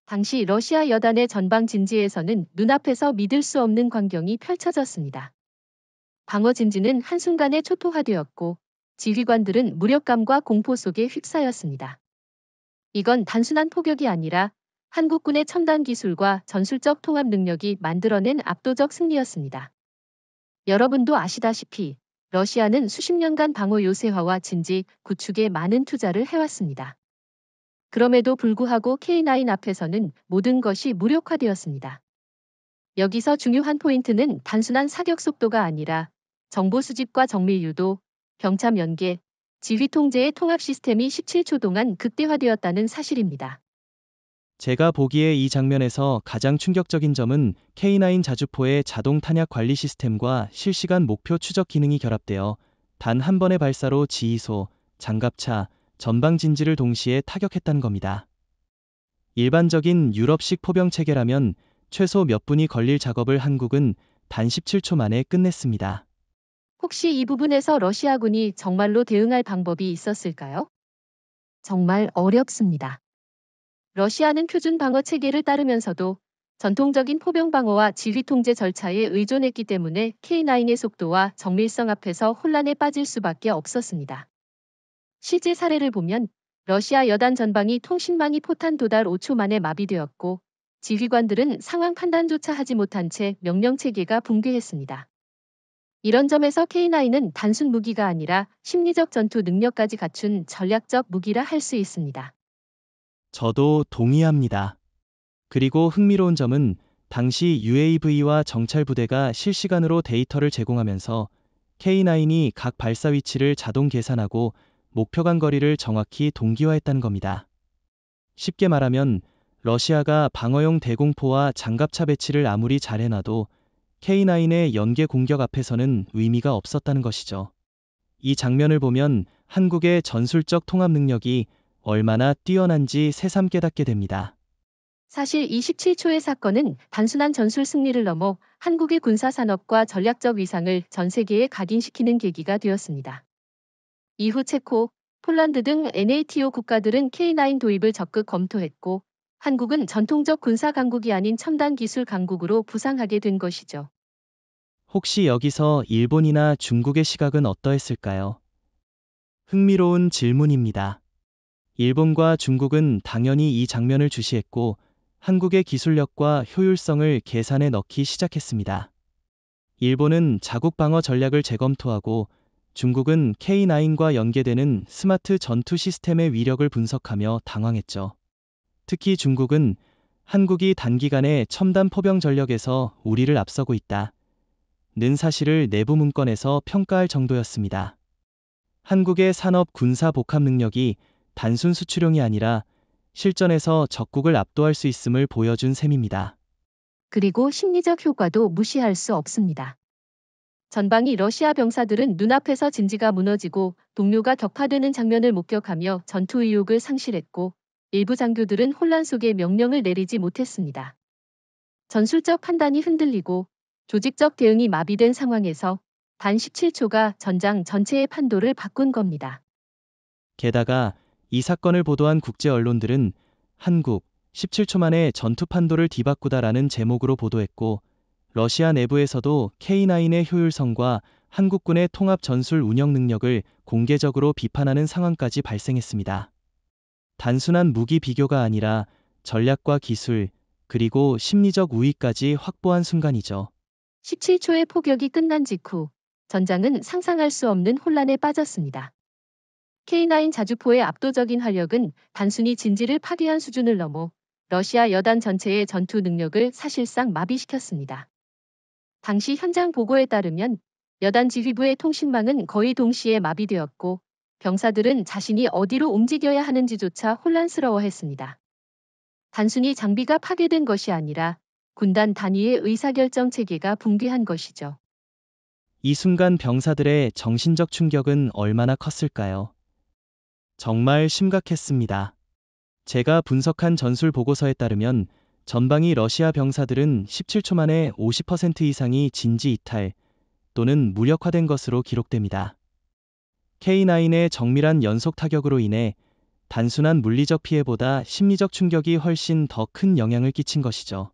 당시 러시아 여단의 전방 진지에서는 눈앞에서 믿을 수 없는 광경이 펼쳐졌습니다. 방어 진지는 한순간에 초토화되었고 지휘관들은 무력감과 공포 속에 휩싸였습니다. 이건 단순한 포격이 아니라 한국군의 첨단 기술과 전술적 통합 능력이 만들어낸 압도적 승리였습니다. 여러분도 아시다시피 러시아는 수십 년간 방어 요새화와 진지, 구축에 많은 투자를 해왔습니다. 그럼에도 불구하고 K9 앞에서는 모든 것이 무력화되었습니다. 여기서 중요한 포인트는 단순한 사격 속도가 아니라 정보 수집과 정밀 유도, 병참 연계, 지휘 통제의 통합 시스템이 17초 동안 극대화되었다는 사실입니다. 제가 보기에 이 장면에서 가장 충격적인 점은 K9 자주포의 자동 탄약 관리 시스템과 실시간 목표 추적 기능이 결합되어 단 한 번의 발사로 지휘소, 장갑차, 전방 진지를 동시에 타격했다는 겁니다. 일반적인 유럽식 포병 체계라면 최소 몇 분이 걸릴 작업을 한국은 단 17초 만에 끝냈습니다. 혹시 이 부분에서 러시아군이 정말로 대응할 방법이 있었을까요? 정말 어렵습니다. 러시아는 표준 방어 체계를 따르면서도 전통적인 포병 방어와 지휘 통제 절차에 의존했기 때문에 K9의 속도와 정밀성 앞에서 혼란에 빠질 수밖에 없었습니다. 실제 사례를 보면 러시아 여단 전방이 통신망이 포탄 도달 5초 만에 마비되었고 지휘관들은 상황 판단조차 하지 못한 채 명령 체계가 붕괴했습니다. 이런 점에서 K9은 단순 무기가 아니라 심리적 전투 능력까지 갖춘 전략적 무기라 할 수 있습니다. 저도 동의합니다. 그리고 흥미로운 점은 당시 UAV와 정찰 부대가 실시간으로 데이터를 제공하면서 K9이 각 발사 위치를 자동 계산하고 목표간 거리를 정확히 동기화했다는 겁니다. 쉽게 말하면 러시아가 방어용 대공포와 장갑차 배치를 아무리 잘 해놔도 K9의 연계 공격 앞에서는 의미가 없었다는 것이죠. 이 장면을 보면 한국의 전술적 통합 능력이 얼마나 뛰어난지 새삼 깨닫게 됩니다. 사실 이 17초의 사건은 단순한 전술 승리를 넘어 한국의 군사산업과 전략적 위상을 전 세계에 각인시키는 계기가 되었습니다. 이후 체코, 폴란드 등 NATO 국가들은 K9 도입을 적극 검토했고 한국은 전통적 군사 강국이 아닌 첨단 기술 강국으로 부상하게 된 것이죠. 혹시 여기서 일본이나 중국의 시각은 어떠했을까요? 흥미로운 질문입니다. 일본과 중국은 당연히 이 장면을 주시했고 한국의 기술력과 효율성을 계산에 넣기 시작했습니다. 일본은 자국 방어 전략을 재검토하고 중국은 K9과 연계되는 스마트 전투 시스템의 위력을 분석하며 당황했죠. 특히 중국은 한국이 단기간에 첨단 포병 전력에서 우리를 앞서고 있다. 는 사실을 내부 문건에서 평가할 정도였습니다. 한국의 산업 군사 복합 능력이 단순 수출용이 아니라 실전에서 적국을 압도할 수 있음을 보여준 셈입니다. 그리고 심리적 효과도 무시할 수 없습니다. 전방이 러시아 병사들은 눈앞에서 진지가 무너지고 동료가 격파되는 장면을 목격하며 전투 의욕을 상실했고 일부 장교들은 혼란 속에 명령을 내리지 못했습니다. 전술적 판단이 흔들리고 조직적 대응이 마비된 상황에서 단 17초가 전장 전체의 판도를 바꾼 겁니다. 게다가 이 사건을 보도한 국제 언론들은 한국 17초 만에 전투 판도를 뒤바꾸다라는 제목으로 보도했고 러시아 내부에서도 K9의 효율성과 한국군의 통합 전술 운영 능력을 공개적으로 비판하는 상황까지 발생했습니다. 단순한 무기 비교가 아니라 전략과 기술, 그리고 심리적 우위까지 확보한 순간이죠. 17초의 포격이 끝난 직후 전장은 상상할 수 없는 혼란에 빠졌습니다. K9 자주포의 압도적인 화력은 단순히 진지를 파괴한 수준을 넘어 러시아 여단 전체의 전투 능력을 사실상 마비시켰습니다. 당시 현장 보고에 따르면 여단 지휘부의 통신망은 거의 동시에 마비되었고 병사들은 자신이 어디로 움직여야 하는지조차 혼란스러워했습니다. 단순히 장비가 파괴된 것이 아니라 군단 단위의 의사결정 체계가 붕괴한 것이죠. 이 순간 병사들의 정신적 충격은 얼마나 컸을까요? 정말 심각했습니다. 제가 분석한 전술 보고서에 따르면 전방위 러시아 병사들은 17초 만에 50% 이상이 진지 이탈, 또는 무력화된 것으로 기록됩니다. K9의 정밀한 연속 타격으로 인해 단순한 물리적 피해보다 심리적 충격이 훨씬 더 큰 영향을 끼친 것이죠.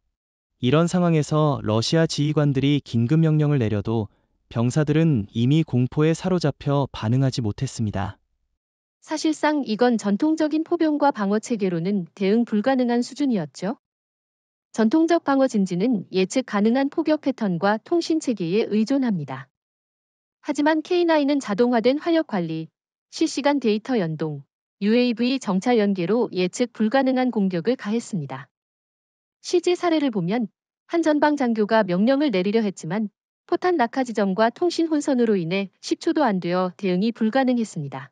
이런 상황에서 러시아 지휘관들이 긴급 명령을 내려도 병사들은 이미 공포에 사로잡혀 반응하지 못했습니다. 사실상 이건 전통적인 포병과 방어 체계로는 대응 불가능한 수준이었죠. 전통적 방어 진지는 예측 가능한 포격 패턴과 통신 체계에 의존합니다. 하지만 K9은 자동화된 화력 관리, 실시간 데이터 연동, UAV 정찰 연계로 예측 불가능한 공격을 가했습니다. 실제 사례를 보면 한 전방 장교가 명령을 내리려 했지만 포탄 낙하 지점과 통신 혼선으로 인해 10초도 안 되어 대응이 불가능했습니다.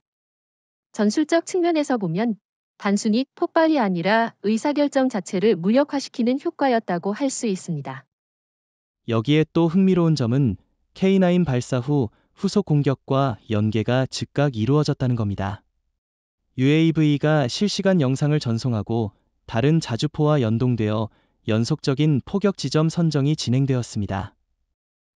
전술적 측면에서 보면 단순히 폭발이 아니라 의사결정 자체를 무력화시키는 효과였다고 할 수 있습니다. 여기에 또 흥미로운 점은 K9 발사 후 후속 공격과 연계가 즉각 이루어졌다는 겁니다. UAV가 실시간 영상을 전송하고 다른 자주포와 연동되어 연속적인 포격 지점 선정이 진행되었습니다.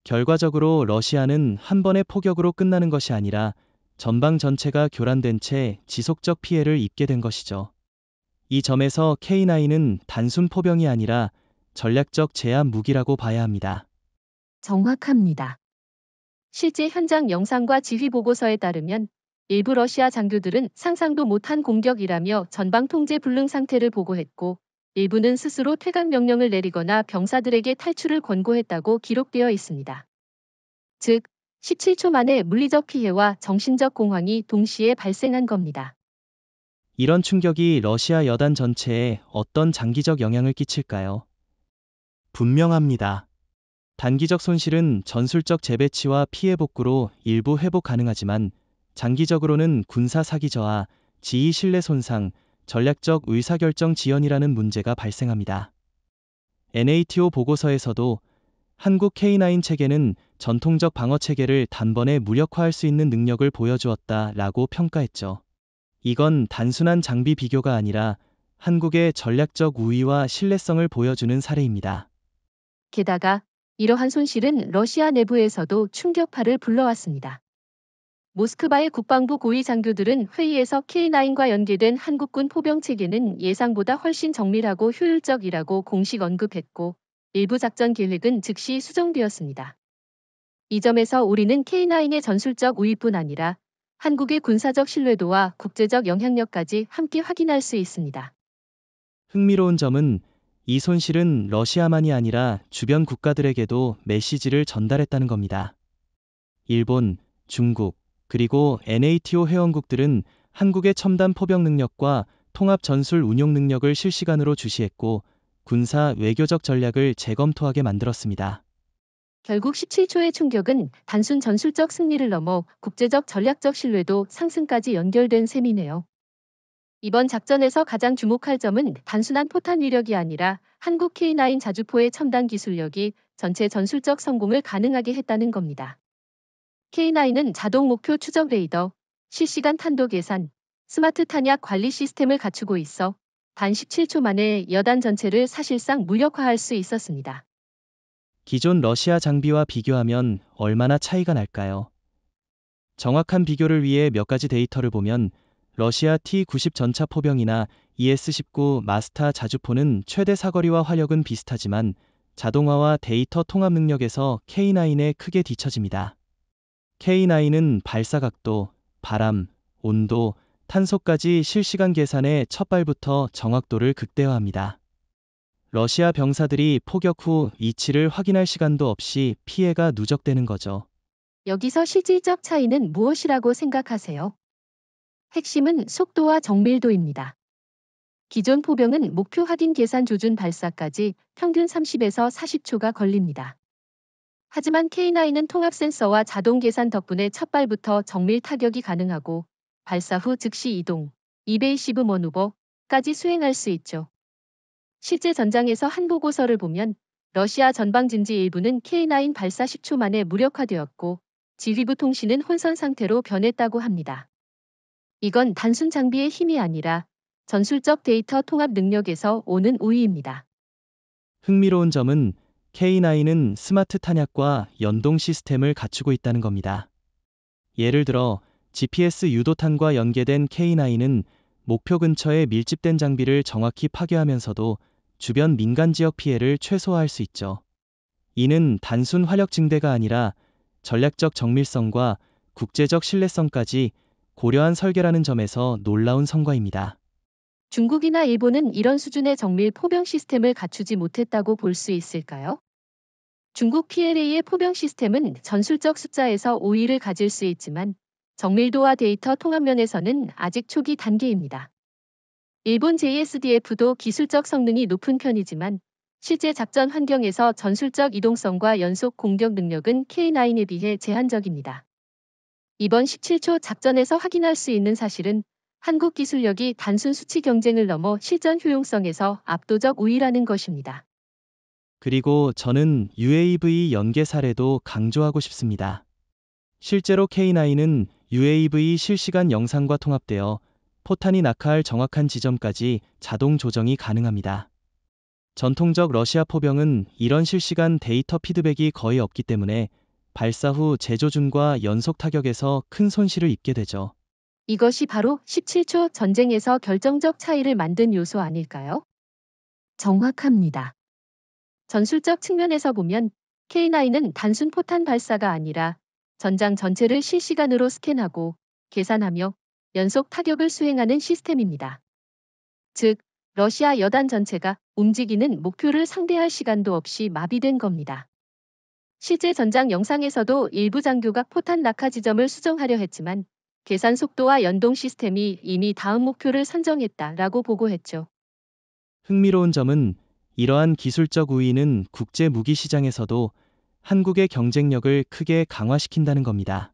결과적으로 러시아는 한 번의 포격으로 끝나는 것이 아니라 전방 전체가 교란된 채 지속적 피해를 입게 된 것이죠. 이 점에서 K9은 단순 포병이 아니라 전략적 제압 무기라고 봐야 합니다. 정확합니다. 실제 현장 영상과 지휘 보고서에 따르면 일부 러시아 장교들은 상상도 못한 공격이라며 전방 통제 불능 상태를 보고했고, 일부는 스스로 퇴각 명령을 내리거나 병사들에게 탈출을 권고했다고 기록되어 있습니다. 즉, 17초 만에 물리적 피해와 정신적 공황이 동시에 발생한 겁니다. 이런 충격이 러시아 여단 전체에 어떤 장기적 영향을 끼칠까요? 분명합니다. 단기적 손실은 전술적 재배치와 피해 복구로 일부 회복 가능하지만 장기적으로는 군사 사기 저하, 지휘 신뢰 손상, 전략적 의사결정 지연이라는 문제가 발생합니다. NATO 보고서에서도 한국 K9 체계는 전통적 방어 체계를 단번에 무력화할 수 있는 능력을 보여주었다라고 평가했죠. 이건 단순한 장비 비교가 아니라 한국의 전략적 우위와 신뢰성을 보여주는 사례입니다. 게다가 이러한 손실은 러시아 내부에서도 충격파를 불러왔습니다. 모스크바의 국방부 고위 장교들은 회의에서 K9과 연계된 한국군 포병 체계는 예상보다 훨씬 정밀하고 효율적이라고 공식 언급했고, 일부 작전 계획은 즉시 수정되었습니다. 이 점에서 우리는 K9의 전술적 우위뿐 아니라 한국의 군사적 신뢰도와 국제적 영향력까지 함께 확인할 수 있습니다. 흥미로운 점은 이 손실은 러시아만이 아니라 주변 국가들에게도 메시지를 전달했다는 겁니다. 일본, 중국, 그리고 NATO 회원국들은 한국의 첨단 포병 능력과 통합 전술 운용 능력을 실시간으로 주시했고 군사 외교적 전략을 재검토하게 만들었습니다. 결국 17초의 충격은 단순 전술적 승리를 넘어 국제적 전략적 신뢰도 상승까지 연결된 셈이네요. 이번 작전에서 가장 주목할 점은 단순한 포탄 위력이 아니라 한국 K9 자주포의 첨단 기술력이 전체 전술적 성공을 가능하게 했다는 겁니다. K9은 자동 목표 추적 레이더, 실시간 탄도 계산, 스마트 탄약 관리 시스템을 갖추고 있어 단 17초 만에 여단 전체를 사실상 무력화할 수 있었습니다. 기존 러시아 장비와 비교하면 얼마나 차이가 날까요? 정확한 비교를 위해 몇 가지 데이터를 보면 러시아 T-90 전차 포병이나 ES-19 마스타 자주포는 최대 사거리와 화력은 비슷하지만 자동화와 데이터 통합 능력에서 K9에 크게 뒤처집니다. K9은 발사 각도, 바람, 온도, 탄소까지 실시간 계산해 첫 발부터 정확도를 극대화합니다. 러시아 병사들이 포격 후 위치를 확인할 시간도 없이 피해가 누적되는 거죠. 여기서 실질적 차이는 무엇이라고 생각하세요? 핵심은 속도와 정밀도입니다. 기존 포병은 목표 확인 계산 조준 발사까지 평균 30에서 40초가 걸립니다. 하지만 K9은 통합 센서와 자동 계산 덕분에 첫 발부터 정밀 타격이 가능하고 발사 후 즉시 이동, 이베이시브 머누버까지 수행할 수 있죠. 실제 전장에서 한 보고서를 보면 러시아 전방 진지 일부는 K9 발사 10초 만에 무력화되었고 지휘부 통신은 혼선 상태로 변했다고 합니다. 이건 단순 장비의 힘이 아니라 전술적 데이터 통합 능력에서 오는 우위입니다. 흥미로운 점은 K9은 스마트 탄약과 연동 시스템을 갖추고 있다는 겁니다. 예를 들어 GPS 유도탄과 연계된 K9은 목표 근처에 밀집된 장비를 정확히 파괴하면서도 주변 민간 지역 피해를 최소화할 수 있죠. 이는 단순 화력 증대가 아니라 전략적 정밀성과 국제적 신뢰성까지 고려한 설계라는 점에서 놀라운 성과입니다. 중국이나 일본은 이런 수준의 정밀 포병 시스템을 갖추지 못했다고 볼 수 있을까요? 중국 PLA의 포병 시스템은 전술적 숫자에서 우위를 가질 수 있지만 정밀도와 데이터 통합 면에서는 아직 초기 단계입니다. 일본 JSDF도 기술적 성능이 높은 편이지만 실제 작전 환경에서 전술적 이동성과 연속 공격 능력은 K9에 비해 제한적입니다. 이번 17초 작전에서 확인할 수 있는 사실은 한국 기술력이 단순 수치 경쟁을 넘어 실전 효용성에서 압도적 우위라는 것입니다. 그리고 저는 UAV 연계 사례도 강조하고 싶습니다. 실제로 K9은 UAV 실시간 영상과 통합되어 포탄이 낙하할 정확한 지점까지 자동 조정이 가능합니다. 전통적 러시아 포병은 이런 실시간 데이터 피드백이 거의 없기 때문에 발사 후 재조준과 연속 타격에서 큰 손실을 입게 되죠. 이것이 바로 17초 전쟁에서 결정적 차이를 만든 요소 아닐까요? 정확합니다. 전술적 측면에서 보면 K9은 단순 포탄 발사가 아니라 전장 전체를 실시간으로 스캔하고 계산하며 연속 타격을 수행하는 시스템입니다. 즉, 러시아 여단 전체가 움직이는 목표를 상대할 시간도 없이 마비된 겁니다. 실제 전장 영상에서도 일부 장교가 포탄 낙하 지점을 수정하려 했지만 계산 속도와 연동 시스템이 이미 다음 목표를 선정했다라고 보고했죠. 흥미로운 점은 이러한 기술적 우위는 국제 무기 시장에서도 한국의 경쟁력을 크게 강화시킨다는 겁니다.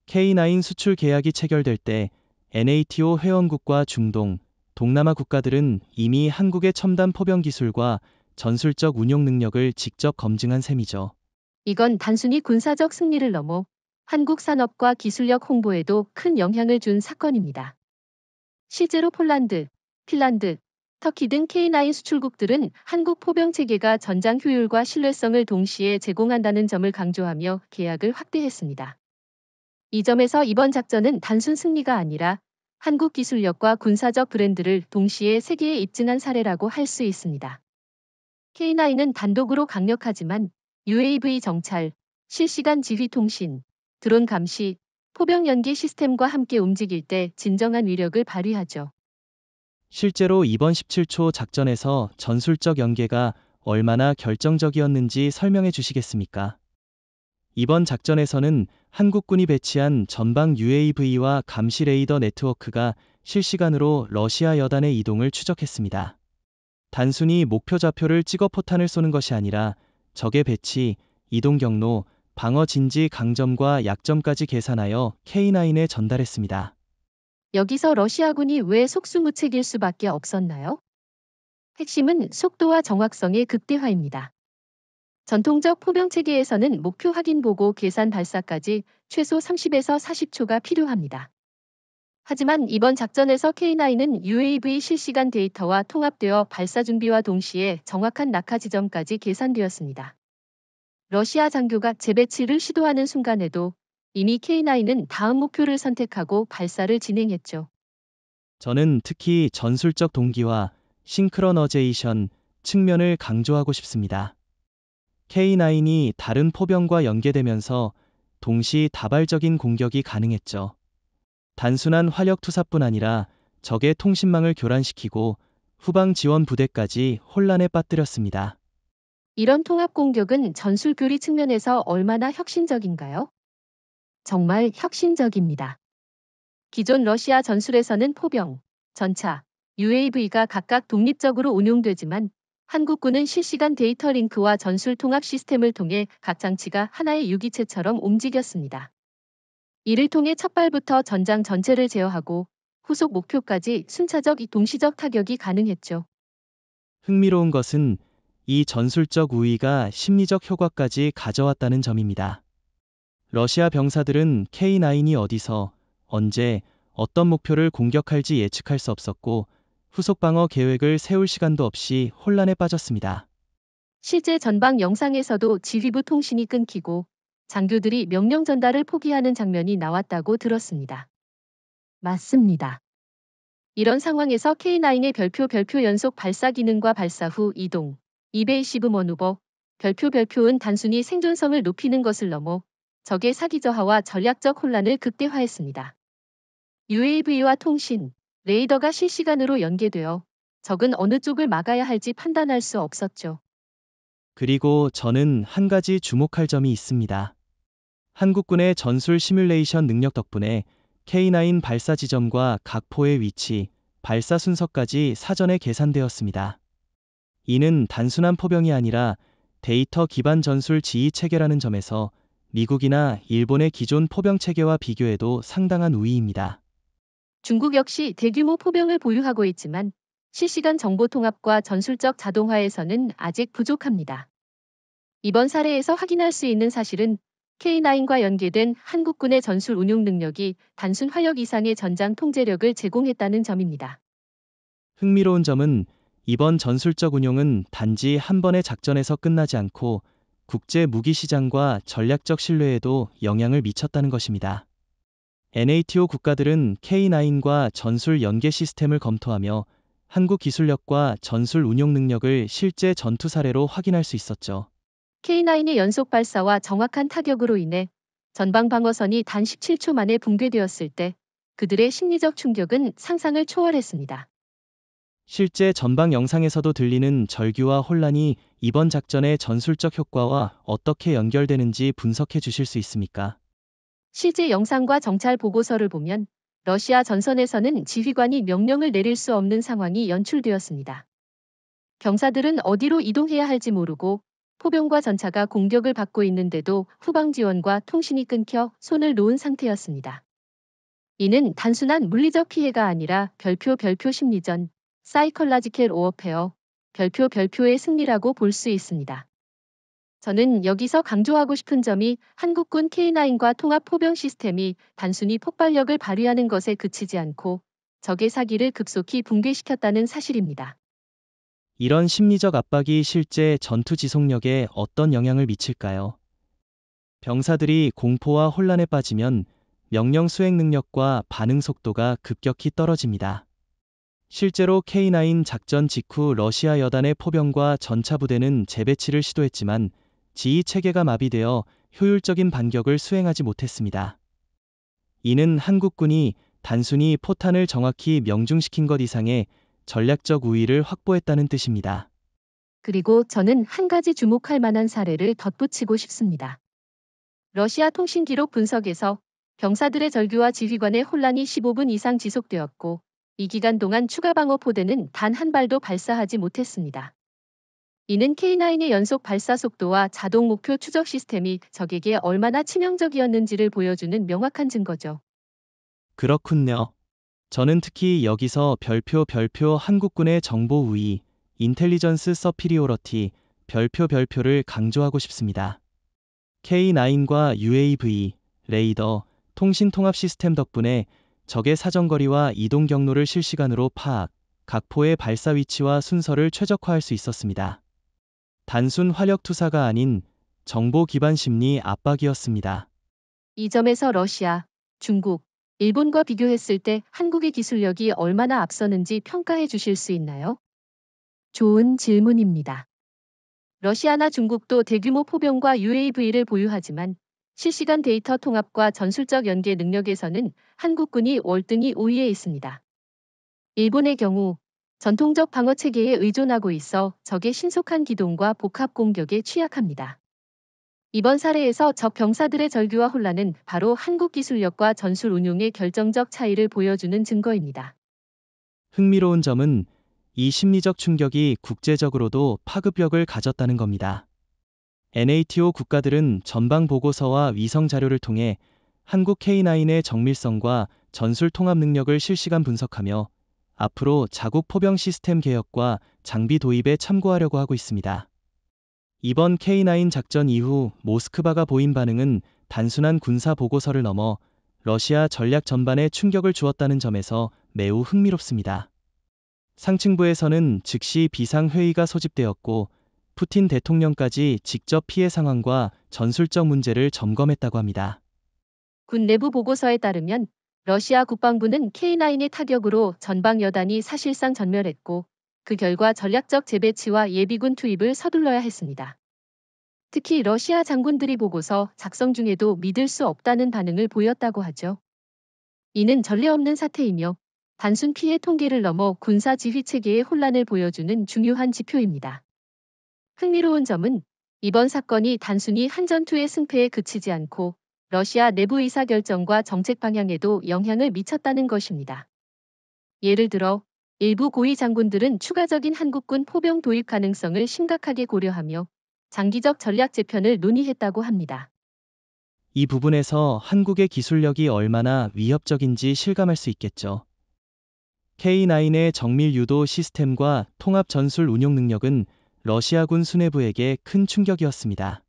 K9 수출 계약이 체결될 때 NATO 회원국과 중동, 동남아 국가들은 이미 한국의 첨단 포병 기술과 전술적 운용 능력을 직접 검증한 셈이죠. 이건 단순히 군사적 승리를 넘어 한국 산업과 기술력 홍보에도 큰 영향을 준 사건입니다. 실제로 폴란드, 핀란드, 터키 등 K9 수출국들은 한국 포병 체계가 전장 효율과 신뢰성을 동시에 제공한다는 점을 강조하며 계약을 확대했습니다. 이 점에서 이번 작전은 단순 승리가 아니라 한국 기술력과 군사적 브랜드를 동시에 세계에 입증한 사례라고 할 수 있습니다. K9은 단독으로 강력하지만 UAV 정찰, 실시간 지휘 통신, 드론 감시, 포병 연계 시스템과 함께 움직일 때 진정한 위력을 발휘하죠. 실제로 이번 17초 작전에서 전술적 연계가 얼마나 결정적이었는지 설명해 주시겠습니까? 이번 작전에서는 한국군이 배치한 전방 UAV와 감시 레이더 네트워크가 실시간으로 러시아 여단의 이동을 추적했습니다. 단순히 목표 좌표를 찍어 포탄을 쏘는 것이 아니라 적의 배치, 이동 경로, 방어 진지 강점과 약점까지 계산하여 K9에 전달했습니다. 여기서 러시아군이 왜 속수무책일 수밖에 없었나요? 핵심은 속도와 정확성의 극대화입니다. 전통적 포병 체계에서는 목표 확인 보고 계산 발사까지 최소 30에서 40초가 필요합니다. 하지만 이번 작전에서 K9은 UAV 실시간 데이터와 통합되어 발사 준비와 동시에 정확한 낙하 지점까지 계산되었습니다. 러시아 장교가 재배치를 시도하는 순간에도 이미 K9은 다음 목표를 선택하고 발사를 진행했죠. 저는 특히 전술적 동기와 싱크로너제이션 측면을 강조하고 싶습니다. K9이 다른 포병과 연계되면서 동시 다발적인 공격이 가능했죠. 단순한 화력 투사뿐 아니라 적의 통신망을 교란시키고 후방 지원 부대까지 혼란에 빠뜨렸습니다. 이런 통합 공격은 전술 교리 측면에서 얼마나 혁신적인가요? 정말 혁신적입니다. 기존 러시아 전술에서는 포병, 전차, UAV가 각각 독립적으로 운용되지만 한국군은 실시간 데이터 링크와 전술 통합 시스템을 통해 각 장치가 하나의 유기체처럼 움직였습니다. 이를 통해 첫 발부터 전장 전체를 제어하고 후속 목표까지 순차적 동시적 타격이 가능했죠. 흥미로운 것은 이 전술적 우위가 심리적 효과까지 가져왔다는 점입니다. 러시아 병사들은 K9이 어디서, 언제, 어떤 목표를 공격할지 예측할 수 없었고 후속 방어 계획을 세울 시간도 없이 혼란에 빠졌습니다. 실제 전방 영상에서도 지휘부 통신이 끊기고 장교들이 명령 전달을 포기하는 장면이 나왔다고 들었습니다. 맞습니다. 이런 상황에서 K9의 별표 연속 발사 기능과 발사 후 이동, 이베이시브 머누버, 별표은 단순히 생존성을 높이는 것을 넘어 적의 사기 저하와 전략적 혼란을 극대화했습니다. UAV와 통신, 레이더가 실시간으로 연계되어 적은 어느 쪽을 막아야 할지 판단할 수 없었죠. 그리고 저는 한 가지 주목할 점이 있습니다. 한국군의 전술 시뮬레이션 능력 덕분에 K9 발사 지점과 각 포의 위치, 발사 순서까지 사전에 계산되었습니다. 이는 단순한 포병이 아니라 데이터 기반 전술 지휘 체계라는 점에서 미국이나 일본의 기존 포병 체계와 비교해도 상당한 우위입니다. 중국 역시 대규모 포병을 보유하고 있지만 실시간 정보 통합과 전술적 자동화에서는 아직 부족합니다. 이번 사례에서 확인할 수 있는 사실은 K9과 연계된 한국군의 전술 운용 능력이 단순 화력 이상의 전장 통제력을 제공했다는 점입니다. 흥미로운 점은 이번 전술적 운용은 단지 한 번의 작전에서 끝나지 않고 국제 무기 시장과 전략적 신뢰에도 영향을 미쳤다는 것입니다. NATO 국가들은 K9과 전술 연계 시스템을 검토하며 한국 기술력과 전술 운용 능력을 실제 전투 사례로 확인할 수 있었죠. K9의 연속 발사와 정확한 타격으로 인해 전방 방어선이 단 17초 만에 붕괴되었을 때 그들의 심리적 충격은 상상을 초월했습니다. 실제 전방 영상에서도 들리는 절규와 혼란이 이번 작전의 전술적 효과와 어떻게 연결되는지 분석해 주실 수 있습니까? 실제 영상과 정찰 보고서를 보면 러시아 전선에서는 지휘관이 명령을 내릴 수 없는 상황이 연출되었습니다. 병사들은 어디로 이동해야 할지 모르고 포병과 전차가 공격을 받고 있는데도 후방 지원과 통신이 끊겨 손을 놓은 상태였습니다. 이는 단순한 물리적 피해가 아니라 별표 심리전, 사이컬라지컬 오어페어, 별표의 승리라고 볼 수 있습니다. 저는 여기서 강조하고 싶은 점이 한국군 K9과 통합 포병 시스템이 단순히 폭발력을 발휘하는 것에 그치지 않고 적의 사기를 급속히 붕괴시켰다는 사실입니다. 이런 심리적 압박이 실제 전투 지속력에 어떤 영향을 미칠까요? 병사들이 공포와 혼란에 빠지면 명령 수행 능력과 반응 속도가 급격히 떨어집니다. 실제로 K9 작전 직후 러시아 여단의 포병과 전차 부대는 재배치를 시도했지만 지휘 체계가 마비되어 효율적인 반격을 수행하지 못했습니다. 이는 한국군이 단순히 포탄을 정확히 명중시킨 것 이상의 전략적 우위를 확보했다는 뜻입니다. 그리고 저는 한 가지 주목할 만한 사례를 덧붙이고 싶습니다. 러시아 통신 기록 분석에서 병사들의 절규와 지휘관의 혼란이 15분 이상 지속되었고 이 기간 동안 추가 방어 포대는 단 한 발도 발사하지 못했습니다. 이는 K9의 연속 발사 속도와 자동 목표 추적 시스템이 적에게 얼마나 치명적이었는지를 보여주는 명확한 증거죠. 그렇군요. 저는 특히 여기서 별표 한국군의 정보 우위, 인텔리전스 서피리오러티, 별표를 강조하고 싶습니다. K9과 UAV, 레이더, 통신 통합 시스템 덕분에 적의 사정거리와 이동 경로를 실시간으로 파악, 각 포의 발사 위치와 순서를 최적화할 수 있었습니다. 단순 화력 투사가 아닌 정보 기반 심리 압박이었습니다. 이 점에서 러시아, 중국, 일본과 비교했을 때 한국의 기술력이 얼마나 앞서는지 평가해 주실 수 있나요? 좋은 질문입니다. 러시아나 중국도 대규모 포병과 UAV를 보유하지만 실시간 데이터 통합과 전술적 연계 능력에서는 한국군이 월등히 우위에 있습니다. 일본의 경우 전통적 방어 체계에 의존하고 있어 적의 신속한 기동과 복합 공격에 취약합니다. 이번 사례에서 적 병사들의 절규와 혼란은 바로 한국 기술력과 전술 운용의 결정적 차이를 보여주는 증거입니다. 흥미로운 점은 이 심리적 충격이 국제적으로도 파급력을 가졌다는 겁니다. NATO 국가들은 전방 보고서와 위성 자료를 통해 한국 K9의 정밀성과 전술 통합 능력을 실시간 분석하며 앞으로 자국 포병 시스템 개혁과 장비 도입에 참고하려고 하고 있습니다. 이번 K9 작전 이후 모스크바가 보인 반응은 단순한 군사 보고서를 넘어 러시아 전략 전반에 충격을 주었다는 점에서 매우 흥미롭습니다. 상층부에서는 즉시 비상회의가 소집되었고 푸틴 대통령까지 직접 피해 상황과 전술적 문제를 점검했다고 합니다. 군 내부 보고서에 따르면 러시아 국방부는 K9의 타격으로 전방 여단이 사실상 전멸했고 그 결과 전략적 재배치와 예비군 투입을 서둘러야 했습니다. 특히 러시아 장군들이 보고서 작성 중에도 믿을 수 없다는 반응을 보였다고 하죠. 이는 전례 없는 사태이며 단순 피해 통계를 넘어 군사 지휘 체계의 혼란을 보여주는 중요한 지표입니다. 흥미로운 점은 이번 사건이 단순히 한 전투의 승패에 그치지 않고 러시아 내부 의사결정과 정책 방향에도 영향을 미쳤다는 것입니다. 예를 들어 일부 고위 장군들은 추가적인 한국군 포병 도입 가능성을 심각하게 고려하며 장기적 전략 재편을 논의했다고 합니다. 이 부분에서 한국의 기술력이 얼마나 위협적인지 실감할 수 있겠죠. K9의 정밀 유도 시스템과 통합 전술 운용 능력은 러시아군 수뇌부에게 큰 충격이었습니다.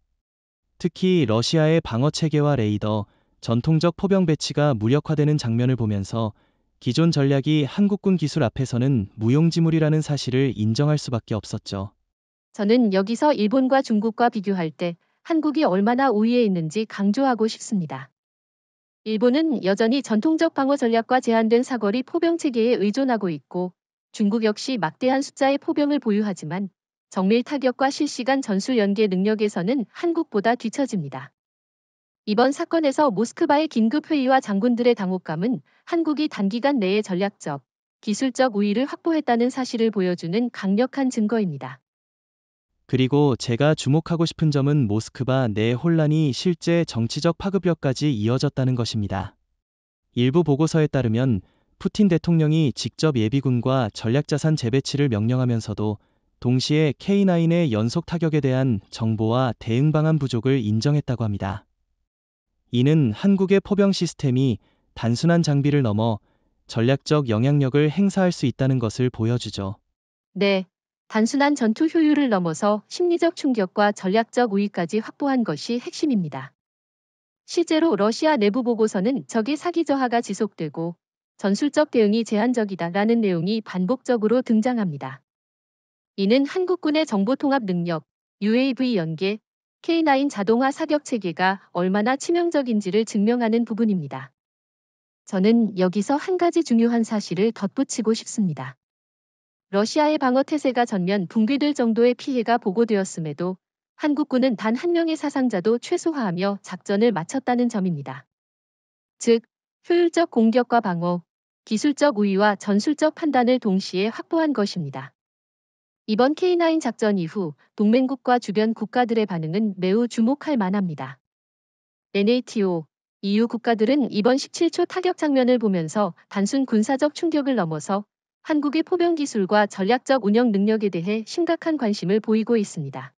특히 러시아의 방어 체계와 레이더, 전통적 포병 배치가 무력화되는 장면을 보면서 기존 전략이 한국군 기술 앞에서는 무용지물이라는 사실을 인정할 수밖에 없었죠. 저는 여기서 일본과 중국과 비교할 때 한국이 얼마나 우위에 있는지 강조하고 싶습니다. 일본은 여전히 전통적 방어 전략과 제한된 사거리 포병 체계에 의존하고 있고 중국 역시 막대한 숫자의 포병을 보유하지만 정밀 타격과 실시간 전술 연계 능력에서는 한국보다 뒤처집니다. 이번 사건에서 모스크바의 긴급 회의와 장군들의 당혹감은 한국이 단기간 내에 전략적, 기술적 우위를 확보했다는 사실을 보여주는 강력한 증거입니다. 그리고 제가 주목하고 싶은 점은 모스크바 내 혼란이 실제 정치적 파급력까지 이어졌다는 것입니다. 일부 보고서에 따르면 푸틴 대통령이 직접 예비군과 전략자산 재배치를 명령하면서도 동시에 K9의 연속 타격에 대한 정보와 대응 방안 부족을 인정했다고 합니다. 이는 한국의 포병 시스템이 단순한 장비를 넘어 전략적 영향력을 행사할 수 있다는 것을 보여주죠. 네, 단순한 전투 효율을 넘어서 심리적 충격과 전략적 우위까지 확보한 것이 핵심입니다. 실제로 러시아 내부 보고서는 적의 사기 저하가 지속되고 전술적 대응이 제한적이다라는 내용이 반복적으로 등장합니다. 이는 한국군의 정보통합 능력, UAV 연계, K9 자동화 사격 체계가 얼마나 치명적인지를 증명하는 부분입니다. 저는 여기서 한 가지 중요한 사실을 덧붙이고 싶습니다. 러시아의 방어 태세가 전면 붕괴될 정도의 피해가 보고되었음에도 한국군은 단 한 명의 사상자도 최소화하며 작전을 마쳤다는 점입니다. 즉, 효율적 공격과 방어, 기술적 우위와 전술적 판단을 동시에 확보한 것입니다. 이번 K9 작전 이후 동맹국과 주변 국가들의 반응은 매우 주목할 만합니다. NATO, EU 국가들은 이번 17초 타격 장면을 보면서 단순 군사적 충격을 넘어서 한국의 포병 기술과 전략적 운영 능력에 대해 심각한 관심을 보이고 있습니다.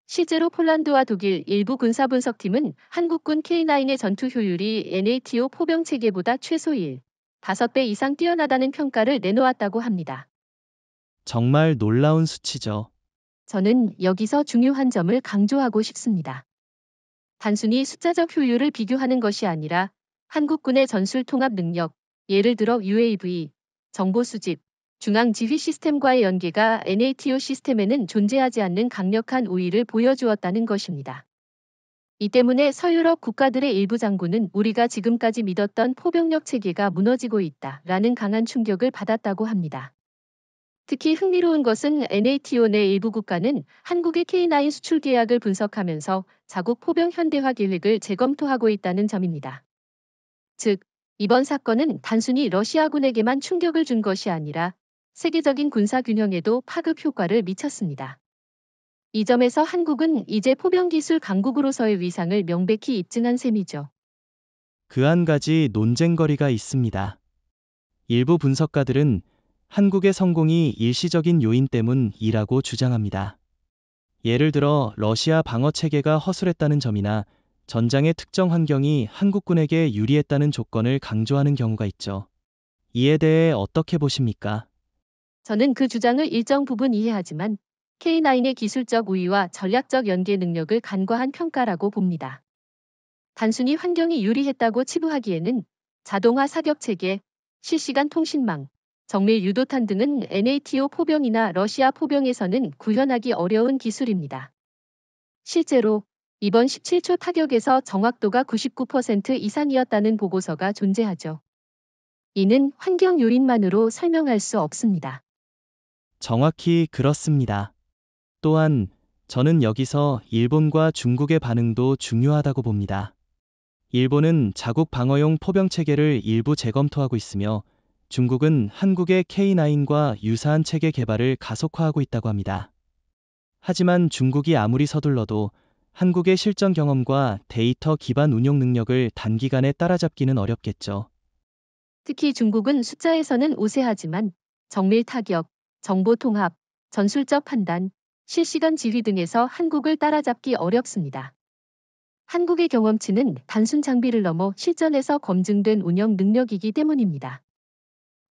실제로 폴란드와 독일 일부 군사 분석팀은 한국군 K9의 전투 효율이 NATO 포병 체계보다 최소 5배 이상 뛰어나다는 평가를 내놓았다고 합니다. 정말 놀라운 수치죠. 저는 여기서 중요한 점을 강조하고 싶습니다. 단순히 숫자적 효율을 비교하는 것이 아니라 한국군의 전술 통합 능력, 예를 들어 UAV, 정보 수집, 중앙 지휘 시스템과의 연계가 NATO 시스템에는 존재하지 않는 강력한 우위를 보여주었다는 것입니다. 이 때문에 서유럽 국가들의 일부 장군은 우리가 지금까지 믿었던 포병력 체계가 무너지고 있다라는 강한 충격을 받았다고 합니다. 특히 흥미로운 것은 NATO 내 일부 국가는 한국의 K9 수출 계약을 분석하면서 자국 포병 현대화 계획을 재검토하고 있다는 점입니다. 즉, 이번 사건은 단순히 러시아군에게만 충격을 준 것이 아니라 세계적인 군사 균형에도 파급 효과를 미쳤습니다. 이 점에서 한국은 이제 포병 기술 강국으로서의 위상을 명백히 입증한 셈이죠. 그 한 가지 논쟁거리가 있습니다. 일부 분석가들은 한국의 성공이 일시적인 요인 때문이라고 주장합니다. 예를 들어 러시아 방어 체계가 허술했다는 점이나 전장의 특정 환경이 한국군에게 유리했다는 조건을 강조하는 경우가 있죠. 이에 대해 어떻게 보십니까? 저는 그 주장을 일정 부분 이해하지만 K9의 기술적 우위와 전략적 연계 능력을 간과한 평가라고 봅니다. 단순히 환경이 유리했다고 치부하기에는 자동화 사격 체계, 실시간 통신망, 정밀 유도탄 등은 NATO 포병이나 러시아 포병에서는 구현하기 어려운 기술입니다. 실제로 이번 17초 타격에서 정확도가 99% 이상이었다는 보고서가 존재하죠. 이는 환경 요인만으로 설명할 수 없습니다. 정확히 그렇습니다. 또한 저는 여기서 일본과 중국의 반응도 중요하다고 봅니다. 일본은 자국 방어용 포병 체계를 일부 재검토하고 있으며 중국은 한국의 K9과 유사한 체계 개발을 가속화하고 있다고 합니다. 하지만 중국이 아무리 서둘러도 한국의 실전 경험과 데이터 기반 운용 능력을 단기간에 따라잡기는 어렵겠죠. 특히 중국은 숫자에서는 우세하지만 정밀 타격, 정보 통합, 전술적 판단, 실시간 지휘 등에서 한국을 따라잡기 어렵습니다. 한국의 경험치는 단순 장비를 넘어 실전에서 검증된 운영 능력이기 때문입니다.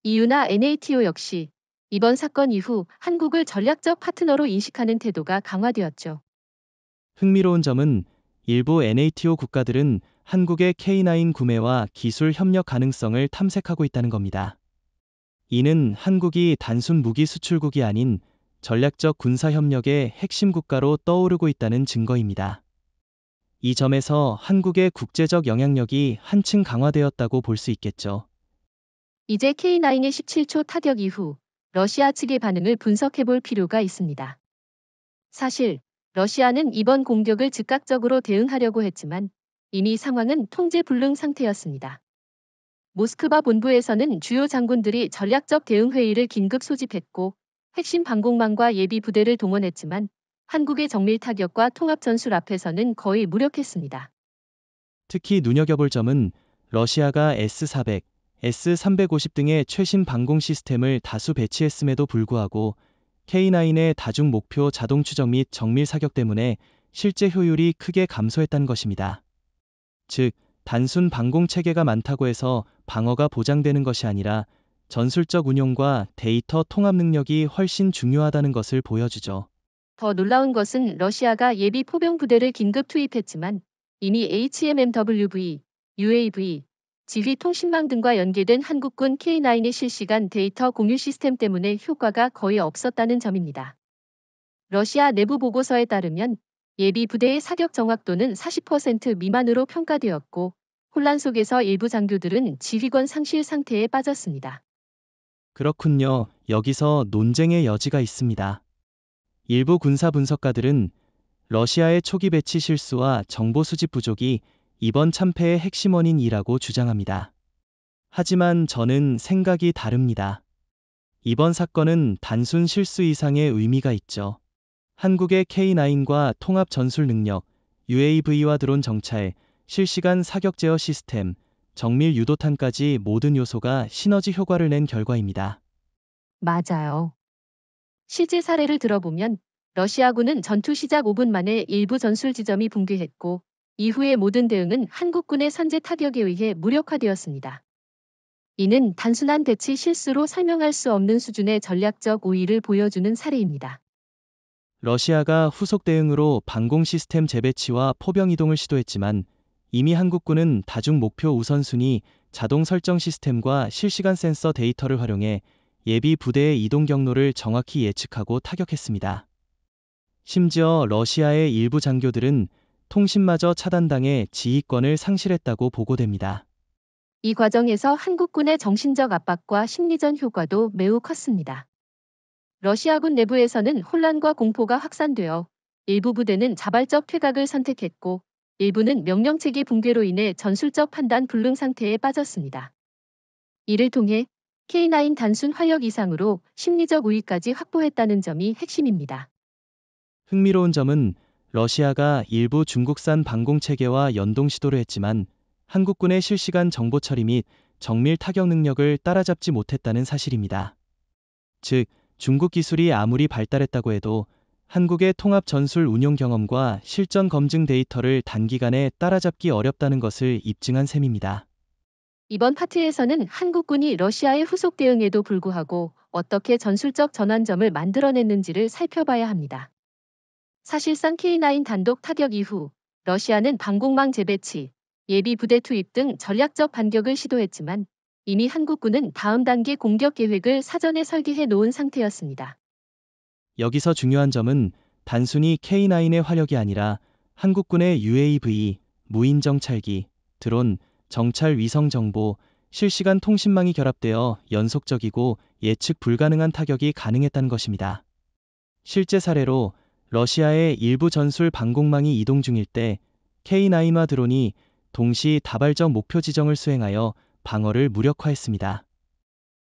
EU나 NATO 역시 이번 사건 이후 한국을 전략적 파트너로 인식하는 태도가 강화되었죠. 흥미로운 점은 일부 NATO 국가들은 한국의 K9 구매와 기술 협력 가능성을 탐색하고 있다는 겁니다. 이는 한국이 단순 무기 수출국이 아닌 전략적 군사 협력의 핵심 국가로 떠오르고 있다는 증거입니다. 이 점에서 한국의 국제적 영향력이 한층 강화되었다고 볼 수 있겠죠. 이제 K9의 17초 타격 이후 러시아 측의 반응을 분석해 볼 필요가 있습니다. 사실 러시아는 이번 공격을 즉각적으로 대응하려고 했지만 이미 상황은 통제 불능 상태였습니다. 모스크바 본부에서는 주요 장군들이 전략적 대응 회의를 긴급 소집했고 핵심 방공망과 예비 부대를 동원했지만 한국의 정밀 타격과 통합 전술 앞에서는 거의 무력했습니다. 특히 눈여겨볼 점은 러시아가 S-400, S-350 등의 최신 방공 시스템을 다수 배치했음에도 불구하고 K9의 다중 목표 자동 추적 및 정밀 사격 때문에 실제 효율이 크게 감소했다는 것입니다. 즉, 단순 방공 체계가 많다고 해서 방어가 보장되는 것이 아니라 전술적 운용과 데이터 통합 능력이 훨씬 중요하다는 것을 보여주죠. 더 놀라운 것은 러시아가 예비 포병 부대를 긴급 투입했지만 이미 HMMWV, UAV, 지휘 통신망 등과 연계된 한국군 K9의 실시간 데이터 공유 시스템 때문에 효과가 거의 없었다는 점입니다. 러시아 내부 보고서에 따르면 예비 부대의 사격 정확도는 40% 미만으로 평가되었고 혼란 속에서 일부 장교들은 지휘권 상실 상태에 빠졌습니다. 그렇군요. 여기서 논쟁의 여지가 있습니다. 일부 군사 분석가들은 러시아의 초기 배치 실수와 정보 수집 부족이 이번 참패의 핵심 원인이라고 주장합니다. 하지만 저는 생각이 다릅니다. 이번 사건은 단순 실수 이상의 의미가 있죠. 한국의 K9과 통합 전술 능력, UAV와 드론 정찰, 실시간 사격 제어 시스템, 정밀 유도탄까지 모든 요소가 시너지 효과를 낸 결과입니다. 맞아요. 실제 사례를 들어보면 러시아군은 전투 시작 5분 만에 일부 전술 지점이 붕괴했고 이후의 모든 대응은 한국군의 선제 타격에 의해 무력화되었습니다. 이는 단순한 배치 실수로 설명할 수 없는 수준의 전략적 우위를 보여주는 사례입니다. 러시아가 후속 대응으로 방공 시스템 재배치와 포병 이동을 시도했지만 이미 한국군은 다중 목표 우선순위, 자동 설정 시스템과 실시간 센서 데이터를 활용해 예비 부대의 이동 경로를 정확히 예측하고 타격했습니다. 심지어 러시아의 일부 장교들은 통신마저 차단당해 지휘권을 상실했다고 보고됩니다. 이 과정에서 한국군의 정신적 압박과 심리전 효과도 매우 컸습니다. 러시아군 내부에서는 혼란과 공포가 확산되어 일부 부대는 자발적 퇴각을 선택했고 일부는 명령체계 붕괴로 인해 전술적 판단 불능 상태에 빠졌습니다. 이를 통해 K9 단순 활력 이상으로 심리적 우위까지 확보했다는 점이 핵심입니다. 흥미로운 점은 러시아가 일부 중국산 방공 체계와 연동 시도를 했지만 한국군의 실시간 정보 처리 및 정밀 타격 능력을 따라잡지 못했다는 사실입니다. 즉, 중국 기술이 아무리 발달했다고 해도 한국의 통합 전술 운용 경험과 실전 검증 데이터를 단기간에 따라잡기 어렵다는 것을 입증한 셈입니다. 이번 파트에서는 한국군이 러시아의 후속 대응에도 불구하고 어떻게 전술적 전환점을 만들어냈는지를 살펴봐야 합니다. 사실상 K9 단독 타격 이후 러시아는 방공망 재배치, 예비 부대 투입 등 전략적 반격을 시도했지만 이미 한국군은 다음 단계 공격 계획을 사전에 설계해 놓은 상태였습니다. 여기서 중요한 점은 단순히 K9의 화력이 아니라 한국군의 UAV, 무인 정찰기, 드론, 정찰 위성 정보, 실시간 통신망이 결합되어 연속적이고 예측 불가능한 타격이 가능했다는 것입니다. 실제 사례로 러시아의 일부 전술 방공망이 이동 중일 때 K9화 드론이 동시 다발적 목표 지정을 수행하여 방어를 무력화했습니다.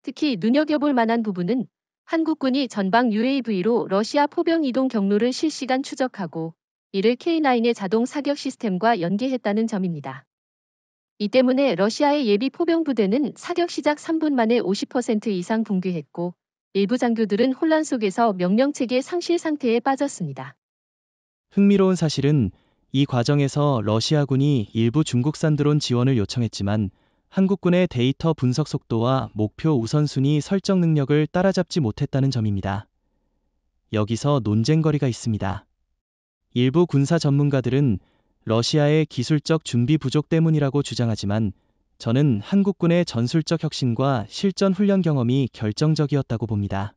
특히 눈여겨볼 만한 부분은 한국군이 전방 UAV로 러시아 포병 이동 경로를 실시간 추적하고 이를 K9의 자동 사격 시스템과 연계했다는 점입니다. 이 때문에 러시아의 예비 포병 부대는 사격 시작 3분 만에 50% 이상 붕괴했고 일부 장교들은 혼란 속에서 명령체계 상실 상태에 빠졌습니다. 흥미로운 사실은 이 과정에서 러시아군이 일부 중국산 드론 지원을 요청했지만 한국군의 데이터 분석 속도와 목표 우선순위 설정 능력을 따라잡지 못했다는 점입니다. 여기서 논쟁거리가 있습니다. 일부 군사 전문가들은 러시아의 기술적 준비 부족 때문이라고 주장하지만 저는 한국군의 전술적 혁신과 실전 훈련 경험이 결정적이었다고 봅니다.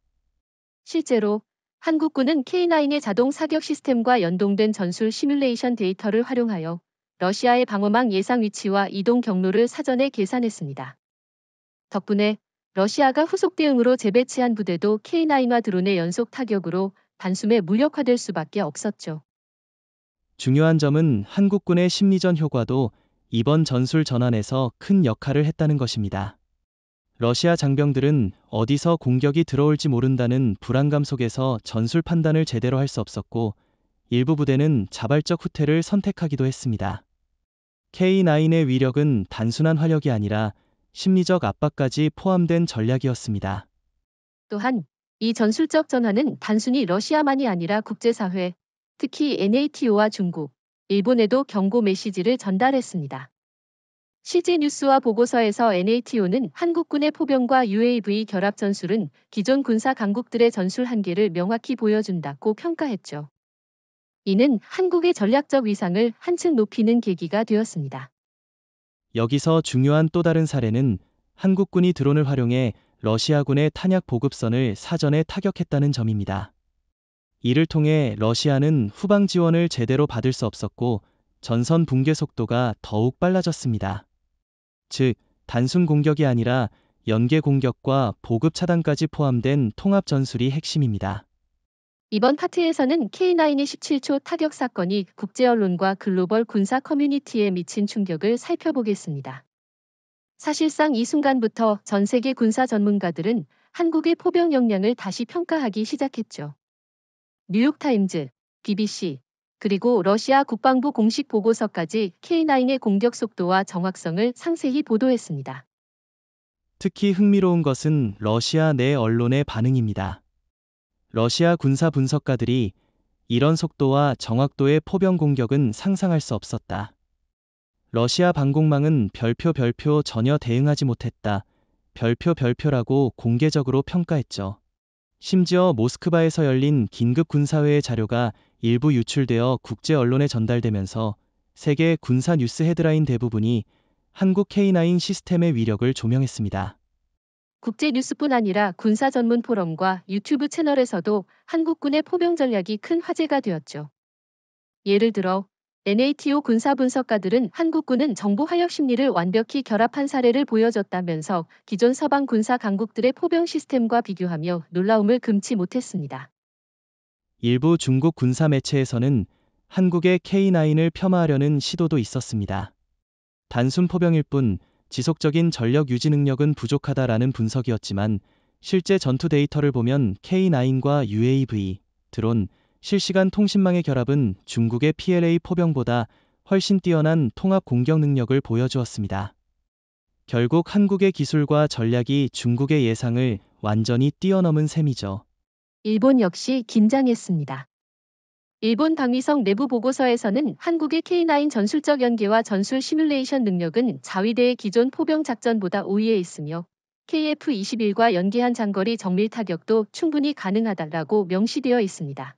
실제로 한국군은 K9의 자동 사격 시스템과 연동된 전술 시뮬레이션 데이터를 활용하여 러시아의 방어망 예상 위치와 이동 경로를 사전에 계산했습니다. 덕분에 러시아가 후속 대응으로 재배치한 부대도 K9화 드론의 연속 타격으로 단숨에 무력화될 수밖에 없었죠. 중요한 점은 한국군의 심리전 효과도 이번 전술 전환에서 큰 역할을 했다는 것입니다. 러시아 장병들은 어디서 공격이 들어올지 모른다는 불안감 속에서 전술 판단을 제대로 할 수 없었고 일부 부대는 자발적 후퇴를 선택하기도 했습니다. K9의 위력은 단순한 화력이 아니라 심리적 압박까지 포함된 전략이었습니다. 또한 이 전술적 전환은 단순히 러시아만이 아니라 국제사회, 특히 NATO와 중국, 일본에도 경고 메시지를 전달했습니다. CJ 뉴스와 보고서에서 NATO는 한국군의 포병과 UAV 결합 전술은 기존 군사 강국들의 전술 한계를 명확히 보여준다고 평가했죠. 이는 한국의 전략적 위상을 한층 높이는 계기가 되었습니다. 여기서 중요한 또 다른 사례는 한국군이 드론을 활용해 러시아군의 탄약 보급선을 사전에 타격했다는 점입니다. 이를 통해 러시아는 후방 지원을 제대로 받을 수 없었고 전선 붕괴 속도가 더욱 빨라졌습니다. 즉, 단순 공격이 아니라 연계 공격과 보급 차단까지 포함된 통합 전술이 핵심입니다. 이번 파트에서는 K9의 17초 타격 사건이 국제 언론과 글로벌 군사 커뮤니티에 미친 충격을 살펴보겠습니다. 사실상 이 순간부터 전 세계 군사 전문가들은 한국의 포병 역량을 다시 평가하기 시작했죠. 뉴욕타임즈, BBC, 그리고 러시아 국방부 공식 보고서까지 K9의 공격 속도와 정확성을 상세히 보도했습니다. 특히 흥미로운 것은 러시아 내 언론의 반응입니다. 러시아 군사 분석가들이 이런 속도와 정확도의 포병 공격은 상상할 수 없었다. 러시아 방공망은 별표 전혀 대응하지 못했다. 별표라고 공개적으로 평가했죠. 심지어 모스크바에서 열린 긴급 군사회의 자료가 일부 유출되어 국제 언론에 전달되면서 세계 군사 뉴스 헤드라인 대부분이 한국 K9 시스템의 위력을 조명했습니다. 국제 뉴스뿐 아니라 군사 전문 포럼과 유튜브 채널에서도 한국군의 포병 전략이 큰 화제가 되었죠. 예를 들어 NATO 군사 분석가들은 한국군은 정보 화력 심리를 완벽히 결합한 사례를 보여줬다면서 기존 서방 군사 강국들의 포병 시스템과 비교하며 놀라움을 금치 못했습니다. 일부 중국 군사 매체에서는 한국의 K9을 폄하하려는 시도도 있었습니다. 단순 포병일 뿐 지속적인 전력 유지 능력은 부족하다라는 분석이었지만 실제 전투 데이터를 보면 K9과 UAV, 드론, 실시간 통신망의 결합은 중국의 PLA 포병보다 훨씬 뛰어난 통합 공격 능력을 보여주었습니다. 결국 한국의 기술과 전략이 중국의 예상을 완전히 뛰어넘은 셈이죠. 일본 역시 긴장했습니다. 일본 방위성 내부 보고서에서는 한국의 K9 전술적 연계와 전술 시뮬레이션 능력은 자위대의 기존 포병 작전보다 우위에 있으며 KF-21과 연계한 장거리 정밀 타격도 충분히 가능하다라고 명시되어 있습니다.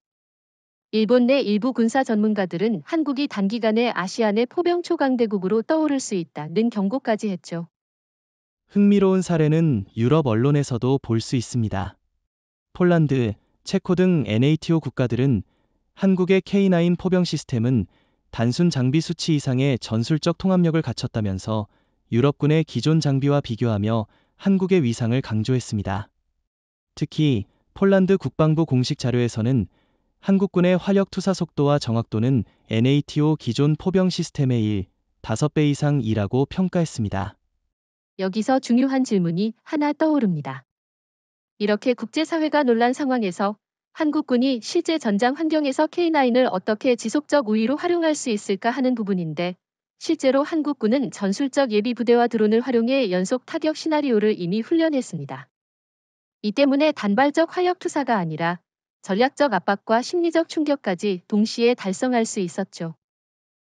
일본 내 일부 군사 전문가들은 한국이 단기간에 아시아 내 포병 초강대국으로 떠오를 수 있다는 경고까지 했죠. 흥미로운 사례는 유럽 언론에서도 볼 수 있습니다. 폴란드, 체코 등 NATO 국가들은 한국의 K9 포병 시스템은 단순 장비 수치 이상의 전술적 통합력을 갖췄다면서 유럽군의 기존 장비와 비교하며 한국의 위상을 강조했습니다. 특히 폴란드 국방부 공식 자료에서는 한국군의 화력 투사 속도와 정확도는 NATO 기존 포병 시스템의 5배 이상이라고 평가했습니다. 여기서 중요한 질문이 하나 떠오릅니다. 이렇게 국제사회가 놀란 상황에서 한국군이 실제 전장 환경에서 K9을 어떻게 지속적 우위로 활용할 수 있을까 하는 부분인데, 실제로 한국군은 전술적 예비 부대와 드론을 활용해 연속 타격 시나리오를 이미 훈련했습니다. 이 때문에 단발적 화력 투사가 아니라 전략적 압박과 심리적 충격까지 동시에 달성할 수 있었죠.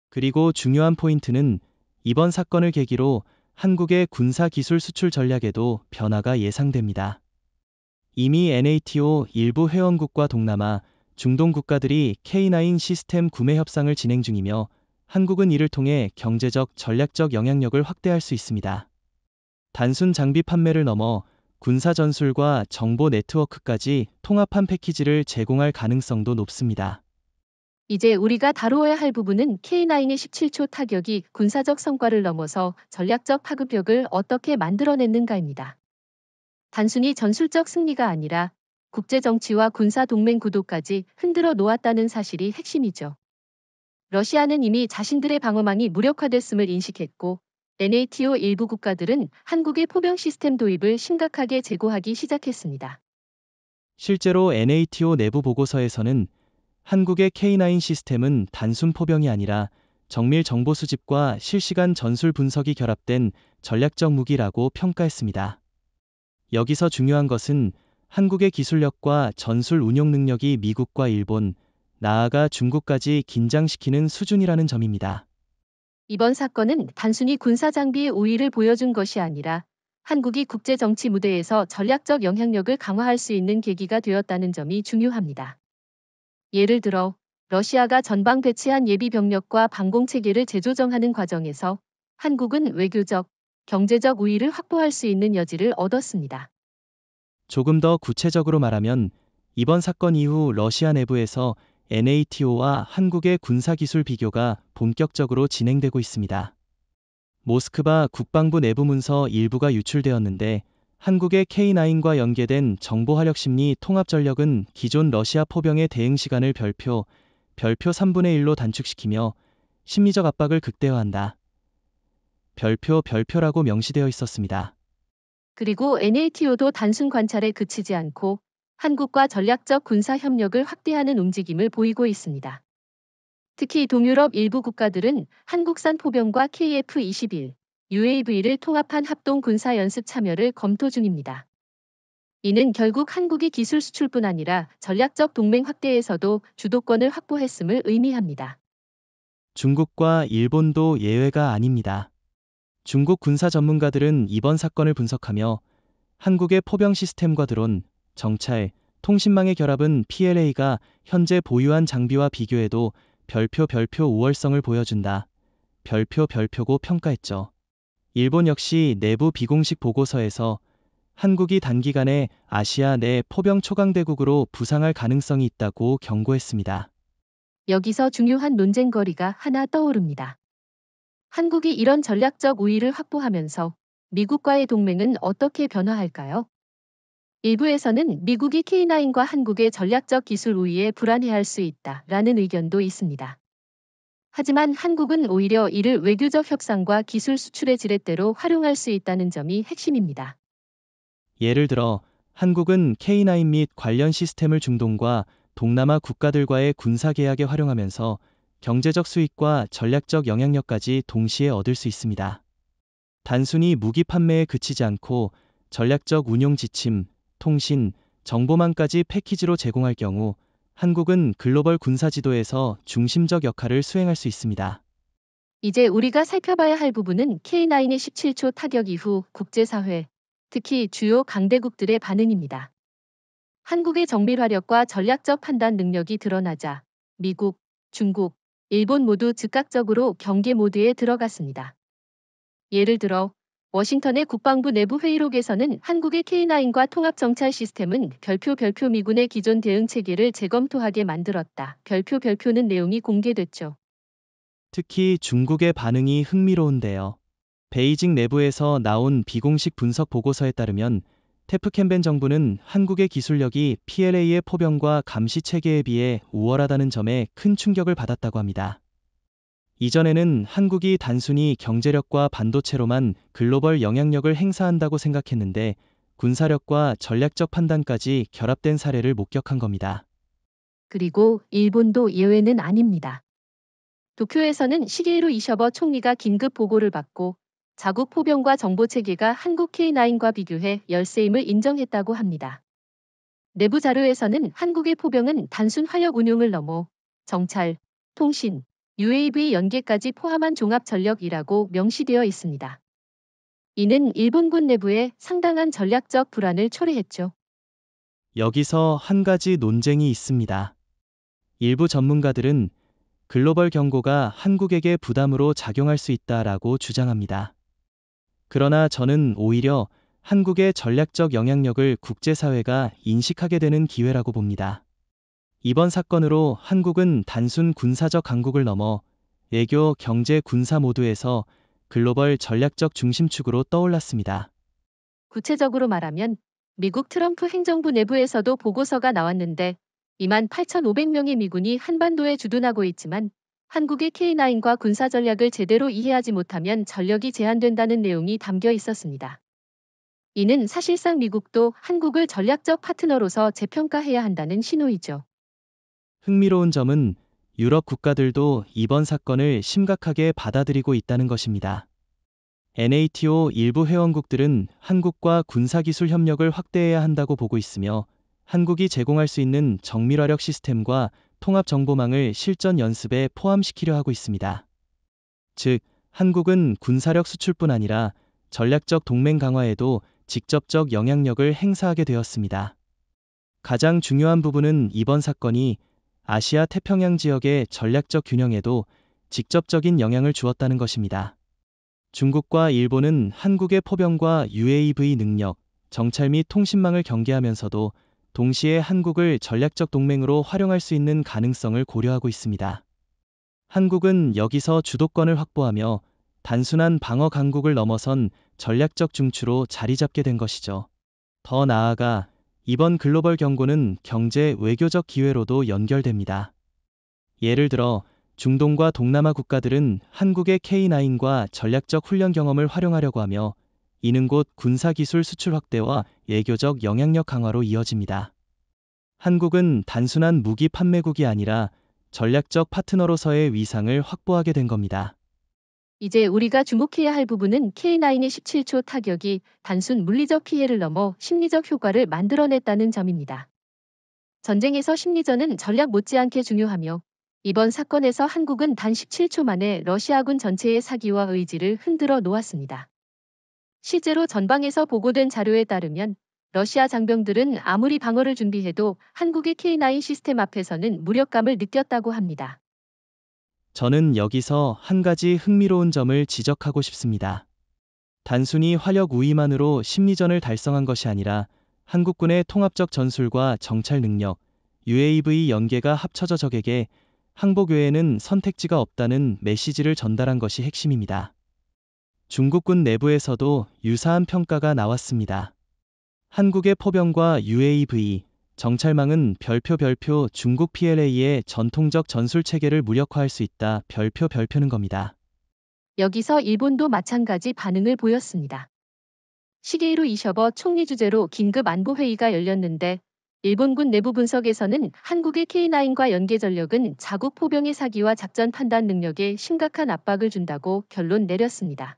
그리고 중요한 포인트는 이번 사건을 계기로 한국의 군사 기술 수출 전략에도 변화가 예상됩니다. 이미 NATO 일부 회원국과 동남아, 중동 국가들이 K9 시스템 구매 협상을 진행 중이며 한국은 이를 통해 경제적, 전략적 영향력을 확대할 수 있습니다. 단순 장비 판매를 넘어 군사 전술과 정보 네트워크까지 통합한 패키지를 제공할 가능성도 높습니다. 이제 우리가 다루어야 할 부분은 K9의 17초 타격이 군사적 성과를 넘어서 전략적 파급력을 어떻게 만들어냈는가입니다. 단순히 전술적 승리가 아니라 국제 정치와 군사 동맹 구도까지 흔들어 놓았다는 사실이 핵심이죠. 러시아는 이미 자신들의 방어망이 무력화됐음을 인식했고, NATO 일부 국가들은 한국의 포병 시스템 도입을 심각하게 제고하기 시작했습니다. 실제로 NATO 내부 보고서에서는 한국의 K9 시스템은 단순 포병이 아니라 정밀 정보 수집과 실시간 전술 분석이 결합된 전략적 무기라고 평가했습니다. 여기서 중요한 것은 한국의 기술력과 전술 운용 능력이 미국과 일본, 나아가 중국까지 긴장시키는 수준이라는 점입니다. 이번 사건은 단순히 군사 장비의 우위를 보여준 것이 아니라 한국이 국제 정치 무대에서 전략적 영향력을 강화할 수 있는 계기가 되었다는 점이 중요합니다. 예를 들어 러시아가 전방 배치한 예비 병력과 방공 체계를 재조정하는 과정에서 한국은 외교적, 경제적 우위를 확보할 수 있는 여지를 얻었습니다. 조금 더 구체적으로 말하면 이번 사건 이후 러시아 내부에서 NATO와 한국의 군사기술 비교가 본격적으로 진행되고 있습니다. 모스크바 국방부 내부 문서 일부가 유출되었는데 한국의 K9과 연계된 정보화력 심리 통합 전력은 기존 러시아 포병의 대응 시간을 별표 3분의 1로 단축시키며 심리적 압박을 극대화한다. 별표라고 명시되어 있었습니다. 그리고 NATO도 단순 관찰에 그치지 않고 한국과 전략적 군사 협력을 확대하는 움직임을 보이고 있습니다. 특히 동유럽 일부 국가들은 한국산 포병과 KF-21, UAV를 통합한 합동 군사 연습 참여를 검토 중입니다. 이는 결국 한국이 기술 수출뿐 아니라 전략적 동맹 확대에서도 주도권을 확보했음을 의미합니다. 중국과 일본도 예외가 아닙니다. 중국 군사 전문가들은 이번 사건을 분석하며 한국의 포병 시스템과 드론, 정찰, 통신망의 결합은 PLA가 현재 보유한 장비와 비교해도 별표 우월성을 보여준다. 별표고 평가했죠. 일본 역시 내부 비공식 보고서에서 한국이 단기간에 아시아 내 포병 초강대국으로 부상할 가능성이 있다고 경고했습니다. 여기서 중요한 논쟁거리가 하나 떠오릅니다. 한국이 이런 전략적 우위를 확보하면서 미국과의 동맹은 어떻게 변화할까요? 일부에서는 미국이 K9과 한국의 전략적 기술 우위에 불안해할 수 있다라는 의견도 있습니다. 하지만 한국은 오히려 이를 외교적 협상과 기술 수출의 지렛대로 활용할 수 있다는 점이 핵심입니다. 예를 들어 한국은 K9 및 관련 시스템을 중동과 동남아 국가들과의 군사 계약에 활용하면서 경제적 수익과 전략적 영향력까지 동시에 얻을 수 있습니다. 단순히 무기 판매에 그치지 않고 전략적 운용 지침, 통신, 정보망까지 패키지로 제공할 경우 한국은 글로벌 군사 지도에서 중심적 역할을 수행할 수 있습니다. 이제 우리가 살펴봐야 할 부분은 K9의 17초 타격 이후 국제사회, 특히 주요 강대국들의 반응입니다. 한국의 정밀화력과 전략적 판단 능력이 드러나자 미국, 중국, 일본 모두 즉각적으로 경계 모드에 들어갔습니다. 예를 들어 워싱턴의 국방부 내부 회의록에서는 한국의 K9과 통합 정찰 시스템은 별표 미군의 기존 대응 체계를 재검토하게 만들었다. 별표는 내용이 공개됐죠. 특히 중국의 반응이 흥미로운데요. 베이징 내부에서 나온 비공식 분석 보고서에 따르면 테프 캠벤 정부는 한국의 기술력이 PLA의 포병과 감시 체계에 비해 우월하다는 점에 큰 충격을 받았다고 합니다. 이전에는 한국이 단순히 경제력과 반도체로만 글로벌 영향력을 행사한다고 생각했는데 군사력과 전략적 판단까지 결합된 사례를 목격한 겁니다. 그리고 일본도 예외는 아닙니다. 도쿄에서는 시게이로 이셔버 총리가 긴급 보고를 받고 자국 포병과 정보체계가 한국 K9과 비교해 열세임을 인정했다고 합니다. 내부 자료에서는 한국의 포병은 단순 화력 운용을 넘어 정찰, 통신, UAV 연계까지 포함한 종합 전력이라고 명시되어 있습니다. 이는 일본군 내부에 상당한 전략적 불안을 초래했죠. 여기서 한 가지 논쟁이 있습니다. 일부 전문가들은 글로벌 경고가 한국에게 부담으로 작용할 수 있다라고 주장합니다. 그러나 저는 오히려 한국의 전략적 영향력을 국제사회가 인식하게 되는 기회라고 봅니다. 이번 사건으로 한국은 단순 군사적 강국을 넘어 외교, 경제, 군사 모두에서 글로벌 전략적 중심축으로 떠올랐습니다. 구체적으로 말하면 미국 트럼프 행정부 내부에서도 보고서가 나왔는데 28,500명의 미군이 한반도에 주둔하고 있지만 한국의 K9과 군사 전략을 제대로 이해하지 못하면 전력이 제한된다는 내용이 담겨 있었습니다. 이는 사실상 미국도 한국을 전략적 파트너로서 재평가해야 한다는 신호이죠. 흥미로운 점은 유럽 국가들도 이번 사건을 심각하게 받아들이고 있다는 것입니다. NATO 일부 회원국들은 한국과 군사기술 협력을 확대해야 한다고 보고 있으며 한국이 제공할 수 있는 정밀화력 시스템과 통합정보망을 실전 연습에 포함시키려 하고 있습니다. 즉, 한국은 군사력 수출뿐 아니라 전략적 동맹 강화에도 직접적 영향력을 행사하게 되었습니다. 가장 중요한 부분은 이번 사건이 아시아 태평양 지역의 전략적 균형에도 직접적인 영향을 주었다는 것입니다. 중국과 일본은 한국의 포병과 UAV 능력, 정찰 및 통신망을 경계하면서도 동시에 한국을 전략적 동맹으로 활용할 수 있는 가능성을 고려하고 있습니다. 한국은 여기서 주도권을 확보하며 단순한 방어 강국을 넘어선 전략적 중추로 자리 잡게 된 것이죠. 더 나아가 이번 글로벌 경고는 경제 외교적 기회로도 연결됩니다. 예를 들어 중동과 동남아 국가들은 한국의 K9과 전략적 훈련 경험을 활용하려고 하며 이는 곧 군사기술 수출 확대와 외교적 영향력 강화로 이어집니다. 한국은 단순한 무기 판매국이 아니라 전략적 파트너로서의 위상을 확보하게 된 겁니다. 이제 우리가 주목해야 할 부분은 K9의 17초 타격이 단순 물리적 피해를 넘어 심리적 효과를 만들어냈다는 점입니다. 전쟁에서 심리전은 전략 못지않게 중요하며 이번 사건에서 한국은 단 17초 만에 러시아군 전체의 사기와 의지를 흔들어 놓았습니다. 실제로 전방에서 보고된 자료에 따르면 러시아 장병들은 아무리 방어를 준비해도 한국의 K9 시스템 앞에서는 무력감을 느꼈다고 합니다. 저는 여기서 한 가지 흥미로운 점을 지적하고 싶습니다. 단순히 화력 우위만으로 심리전을 달성한 것이 아니라 한국군의 통합적 전술과 정찰 능력, UAV 연계가 합쳐져 적에게 항복 외에는 선택지가 없다는 메시지를 전달한 것이 핵심입니다. 중국군 내부에서도 유사한 평가가 나왔습니다. 한국의 포병과 UAV, 정찰망은 별표 중국 PLA의 전통적 전술 체계를 무력화할 수 있다 별표는 겁니다. 여기서 일본도 마찬가지 반응을 보였습니다. 시게이로 이셔버 총리 주재로 긴급 안보회의가 열렸는데 일본군 내부 분석에서는 한국의 K9과 연계 전력은 자국 포병의 사기와 작전 판단 능력에 심각한 압박을 준다고 결론 내렸습니다.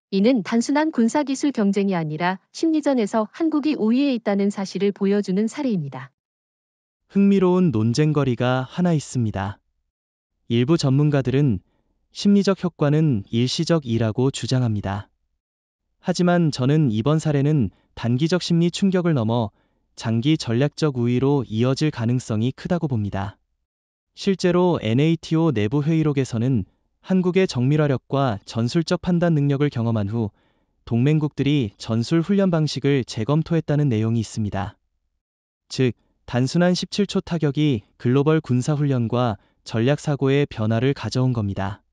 이는 단순한 군사기술 경쟁이 아니라 심리전에서 한국이 우위에 있다는 사실을 보여주는 사례입니다. 흥미로운 논쟁거리가 하나 있습니다. 일부 전문가들은 심리적 효과는 일시적이라고 주장합니다. 하지만 저는 이번 사례는 단기적 심리 충격을 넘어 장기 전략적 우위로 이어질 가능성이 크다고 봅니다. 실제로 NATO 내부 회의록에서는 한국의 정밀화력과 전술적 판단 능력을 경험한 후 동맹국들이 전술 훈련 방식을 재검토했다는 내용이 있습니다. 즉, 단순한 17초 타격이 글로벌 군사훈련과 전략사고의 변화를 가져온 겁니다.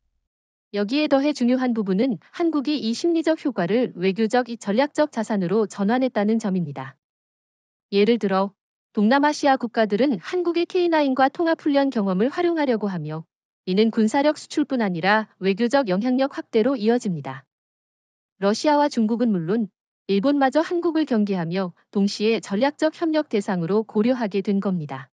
여기에 더해 중요한 부분은 한국이 이 심리적 효과를 외교적, 전략적 자산으로 전환했다는 점입니다. 예를 들어 동남아시아 국가들은 한국의 K9과 통합훈련 경험을 활용하려고 하며 이는 군사력 수출뿐 아니라 외교적 영향력 확대로 이어집니다. 러시아와 중국은 물론 일본마저 한국을 경계하며 동시에 전략적 협력 대상으로 고려하게 된 겁니다.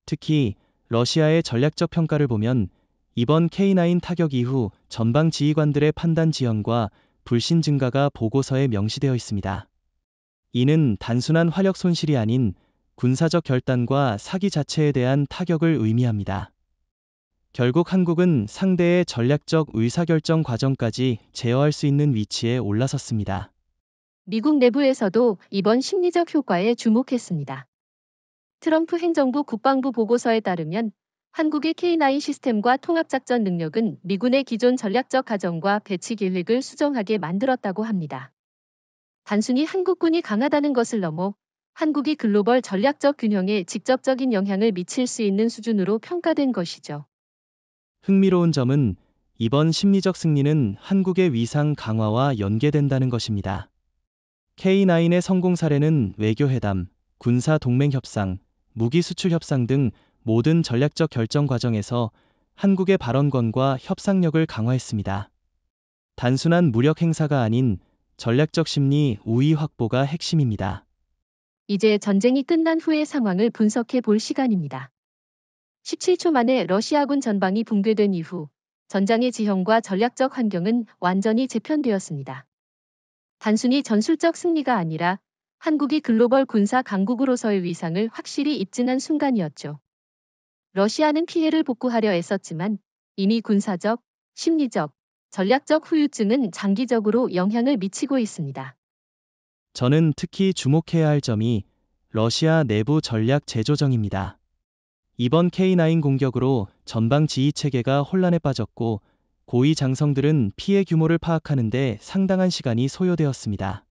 특히 러시아의 전략적 평가를 보면 이번 K9 타격 이후 전방 지휘관들의 판단 지연과 불신 증가가 보고서에 명시되어 있습니다. 이는 단순한 화력 손실이 아닌 군사적 결단과 사기 자체에 대한 타격을 의미합니다. 결국 한국은 상대의 전략적 의사결정 과정까지 제어할 수 있는 위치에 올라섰습니다. 미국 내부에서도 이번 심리적 효과에 주목했습니다. 트럼프 행정부 국방부 보고서에 따르면 한국의 K9 시스템과 통합작전 능력은 미군의 기존 전략적 가정과 배치 계획을 수정하게 만들었다고 합니다. 단순히 한국군이 강하다는 것을 넘어 한국이 글로벌 전략적 균형에 직접적인 영향을 미칠 수 있는 수준으로 평가된 것이죠. 흥미로운 점은 이번 심리적 승리는 한국의 위상 강화와 연계된다는 것입니다. K9의 성공 사례는 외교회담, 군사동맹협상, 무기수출협상 등 모든 전략적 결정 과정에서 한국의 발언권과 협상력을 강화했습니다. 단순한 무력 행사가 아닌 전략적 심리 우위 확보가 핵심입니다. 이제 전쟁이 끝난 후의 상황을 분석해 볼 시간입니다. 17초 만에 러시아군 전방이 붕괴된 이후 전장의 지형과 전략적 환경은 완전히 재편되었습니다. 단순히 전술적 승리가 아니라 한국이 글로벌 군사 강국으로서의 위상을 확실히 입증한 순간이었죠. 러시아는 피해를 복구하려 애썼지만 이미 군사적, 심리적, 전략적 후유증은 장기적으로 영향을 미치고 있습니다. 저는 특히 주목해야 할 점이 러시아 내부 전략 재조정입니다. 이번 K9 공격으로 전방 지휘 체계가 혼란에 빠졌고 고위 장성들은 피해 규모를 파악하는 데 상당한 시간이 소요되었습니다.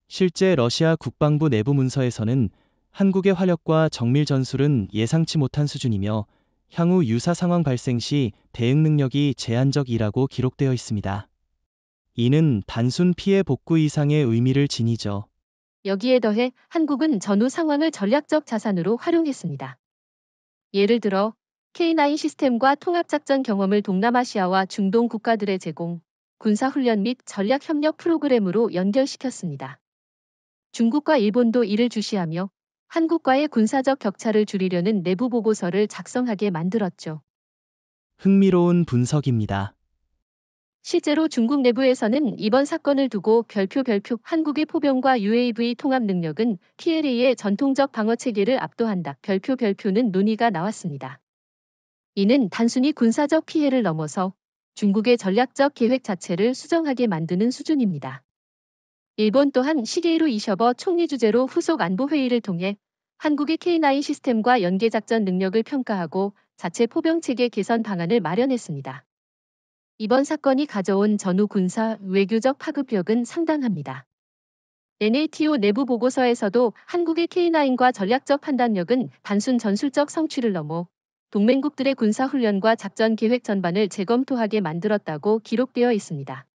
실제 러시아 국방부 내부 문서에서는 한국의 화력과 정밀 전술은 예상치 못한 수준이며 향후 유사 상황 발생 시 대응 능력이 제한적이라고 기록되어 있습니다. 이는 단순 피해 복구 이상의 의미를 지니죠. 여기에 더해 한국은 전후 상황을 전략적 자산으로 활용했습니다. 예를 들어 K9 시스템과 통합작전 경험을 동남아시아와 중동 국가들의 제공, 군사훈련 및 전략협력 프로그램으로 연결시켰습니다. 중국과 일본도 이를 주시하며 한국과의 군사적 격차를 줄이려는 내부 보고서를 작성하게 만들었죠. 흥미로운 분석입니다. 실제로 중국 내부에서는 이번 사건을 두고 별표 한국의 포병과 UAV 통합 능력은 PLA의 전통적 방어 체계를 압도한다. 별표는 논의가 나왔습니다. 이는 단순히 군사적 피해를 넘어서 중국의 전략적 계획 자체를 수정하게 만드는 수준입니다. 일본 또한 시게이로 이셔버 총리 주재로 후속 안보 회의를 통해 한국의 K9 시스템과 연계작전 능력을 평가하고 자체 포병 체계 개선 방안을 마련했습니다. 이번 사건이 가져온 전후 군사 외교적 파급력은 상당합니다. NATO 내부 보고서에서도 한국의 K9과 전략적 판단력은 단순 전술적 성취를 넘어 동맹국들의 군사훈련과 작전 계획 전반을 재검토하게 만들었다고 기록되어 있습니다.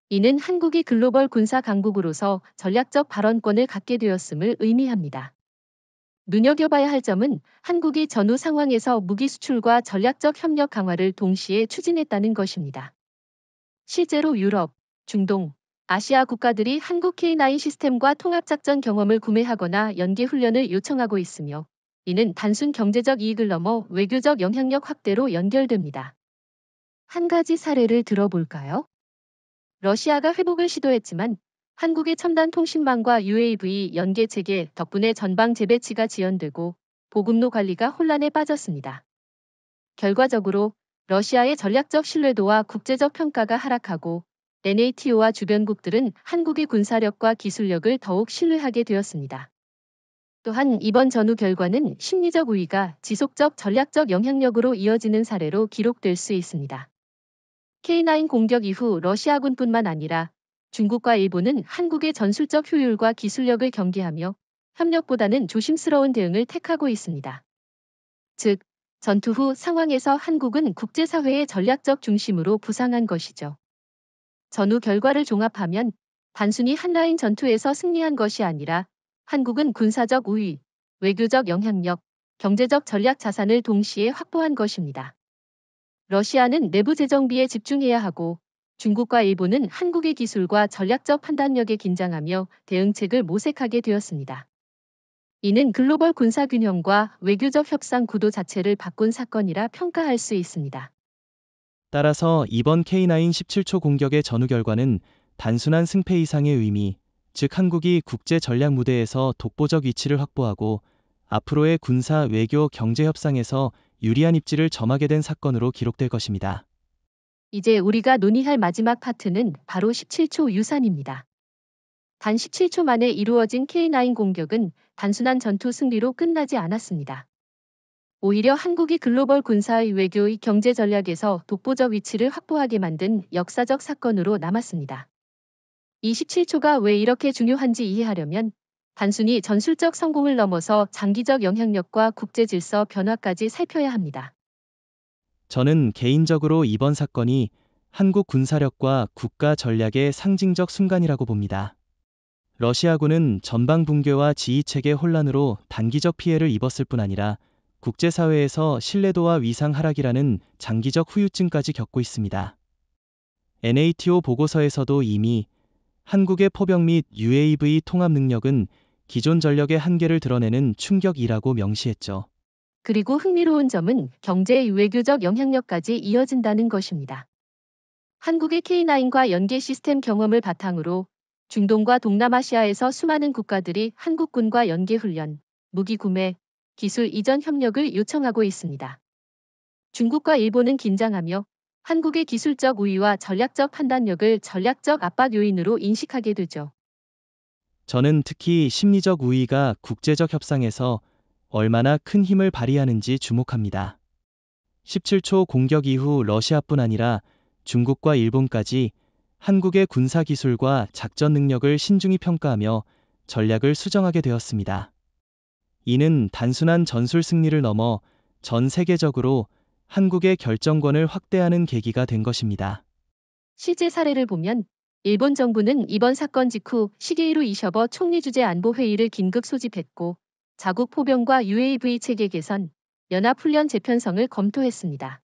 이는 한국이 글로벌 군사 강국으로서 전략적 발언권을 갖게 되었음을 의미합니다. 눈여겨봐야 할 점은 한국이 전후 상황에서 무기 수출과 전략적 협력 강화를 동시에 추진했다는 것입니다. 실제로 유럽, 중동, 아시아 국가들이 한국 K9 시스템과 통합작전 경험을 구매하거나 연계 훈련을 요청하고 있으며 이는 단순 경제적 이익을 넘어 외교적 영향력 확대로 연결됩니다. 한 가지 사례를 들어볼까요? 러시아가 회복을 시도했지만 한국의 첨단 통신망과 UAV 연계 체계 덕분에 전방 재배치가 지연되고 보급로 관리가 혼란에 빠졌습니다. 결과적으로 러시아의 전략적 신뢰도와 국제적 평가가 하락하고 NATO와 주변국들은 한국의 군사력과 기술력을 더욱 신뢰하게 되었습니다. 또한 이번 전후 결과는 심리적 우위가 지속적 전략적 영향력으로 이어지는 사례로 기록될 수 있습니다. K9 공격 이후 러시아군뿐만 아니라 중국과 일본은 한국의 전술적 효율과 기술력을 경계하며 협력보다는 조심스러운 대응을 택하고 있습니다. 즉, 전투 후 상황에서 한국은 국제사회의 전략적 중심으로 부상한 것이죠. 전후 결과를 종합하면 단순히 한라인 전투에서 승리한 것이 아니라 한국은 군사적 우위, 외교적 영향력, 경제적 전략 자산을 동시에 확보한 것입니다. 러시아는 내부 재정비에 집중해야 하고 중국과 일본은 한국의 기술과 전략적 판단력에 긴장하며 대응책을 모색하게 되었습니다. 이는 글로벌 군사 균형과 외교적 협상 구도 자체를 바꾼 사건이라 평가할 수 있습니다. 따라서 이번 K9 17초 공격의 전후 결과는 단순한 승패 이상의 의미, 즉 한국이 국제 전략 무대에서 독보적 위치를 확보하고 앞으로의 군사, 외교, 경제 협상에서 유리한 입지를 점하게 된 사건으로 기록될 것입니다. 이제 우리가 논의할 마지막 파트는 바로 17초 유산입니다. 단 17초 만에 이루어진 K9 공격은 단순한 전투 승리로 끝나지 않았습니다. 오히려 한국이 글로벌 군사의 외교의 경제 전략에서 독보적 위치를 확보하게 만든 역사적 사건으로 남았습니다. 이 17초가 왜 이렇게 중요한지 이해하려면 단순히 전술적 성공을 넘어서 장기적 영향력과 국제 질서 변화까지 살펴야 합니다. 저는 개인적으로 이번 사건이 한국 군사력과 국가 전략의 상징적 순간이라고 봅니다. 러시아군은 전방 붕괴와 지휘체계 혼란으로 단기적 피해를 입었을 뿐 아니라 국제사회에서 신뢰도와 위상 하락이라는 장기적 후유증까지 겪고 있습니다. NATO 보고서에서도 이미 한국의 포병 및 UAV 통합 능력은 기존 전력의 한계를 드러내는 충격이라고 명시했죠. 그리고 흥미로운 점은 경제의 외교적 영향력까지 이어진다는 것입니다. 한국의 K9과 연계 시스템 경험을 바탕으로 중동과 동남아시아에서 수많은 국가들이 한국군과 연계 훈련, 무기 구매, 기술 이전 협력을 요청하고 있습니다. 중국과 일본은 긴장하며 한국의 기술적 우위와 전략적 판단력을 전략적 압박 요인으로 인식하게 되죠. 저는 특히 심리적 우위가 국제적 협상에서 얼마나 큰 힘을 발휘하는지 주목합니다. 17초 공격 이후 러시아뿐 아니라 중국과 일본까지 한국의 군사 기술과 작전 능력을 신중히 평가하며 전략을 수정하게 되었습니다. 이는 단순한 전술 승리를 넘어 전 세계적으로 한국의 결정권을 확대하는 계기가 된 것입니다. 실제 사례를 보면 일본 정부는 이번 사건 직후 시게이로 이셔버 총리 주재 안보회의를 긴급 소집했고 자국 포병과 UAV 체계 개선, 연합훈련 재편성을 검토했습니다.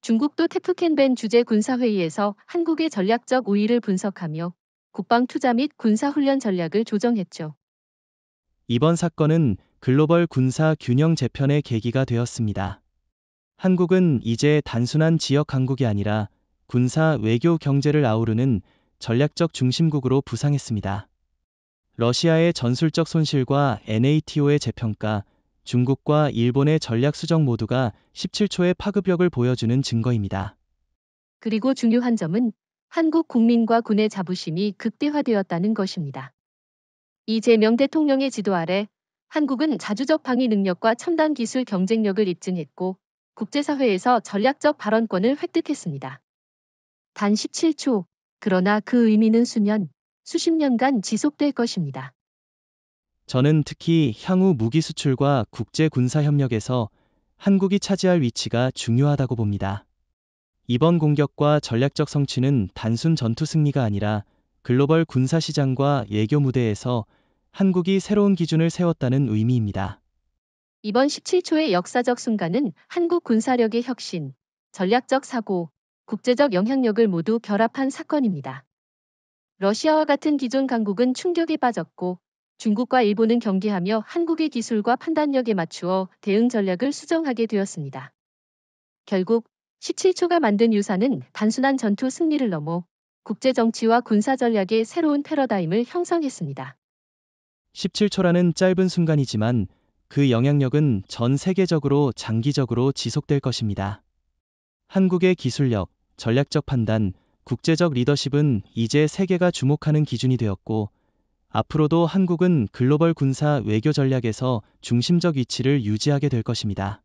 중국도 태프켄벤 주재 군사회의에서 한국의 전략적 우위를 분석하며 국방 투자 및 군사훈련 전략을 조정했죠. 이번 사건은 글로벌 군사 균형 재편의 계기가 되었습니다. 한국은 이제 단순한 지역 강국이 아니라 군사, 외교, 경제를 아우르는 전략적 중심국으로 부상했습니다. 러시아의 전술적 손실과 NATO의 재평가, 중국과 일본의 전략 수정 모두가 17초의 파급력을 보여주는 증거입니다. 그리고 중요한 점은 한국 국민과 군의 자부심이 극대화되었다는 것입니다. 이재명 대통령의 지도 아래 한국은 자주적 방위 능력과 첨단 기술 경쟁력을 입증했고 국제사회에서 전략적 발언권을 획득했습니다. 단 17초, 그러나 그 의미는 수년, 수십 년간 지속될 것입니다. 저는 특히 향후 무기 수출과 국제 군사 협력에서 한국이 차지할 위치가 중요하다고 봅니다. 이번 공격과 전략적 성취는 단순 전투 승리가 아니라 글로벌 군사 시장과 외교 무대에서 한국이 새로운 기준을 세웠다는 의미입니다. 이번 17초의 역사적 순간은 한국 군사력의 혁신, 전략적 사고, 국제적 영향력을 모두 결합한 사건입니다. 러시아와 같은 기존 강국은 충격에 빠졌고 중국과 일본은 경계하며 한국의 기술과 판단력에 맞추어 대응 전략을 수정하게 되었습니다. 결국 17초가 만든 유산은 단순한 전투 승리를 넘어 국제 정치와 군사 전략의 새로운 패러다임을 형성했습니다. 17초라는 짧은 순간이지만 그 영향력은 전 세계적으로 장기적으로 지속될 것입니다. 한국의 기술력, 전략적 판단, 국제적 리더십은 이제 세계가 주목하는 기준이 되었고, 앞으로도 한국은 글로벌 군사 외교 전략에서 중심적 위치를 유지하게 될 것입니다.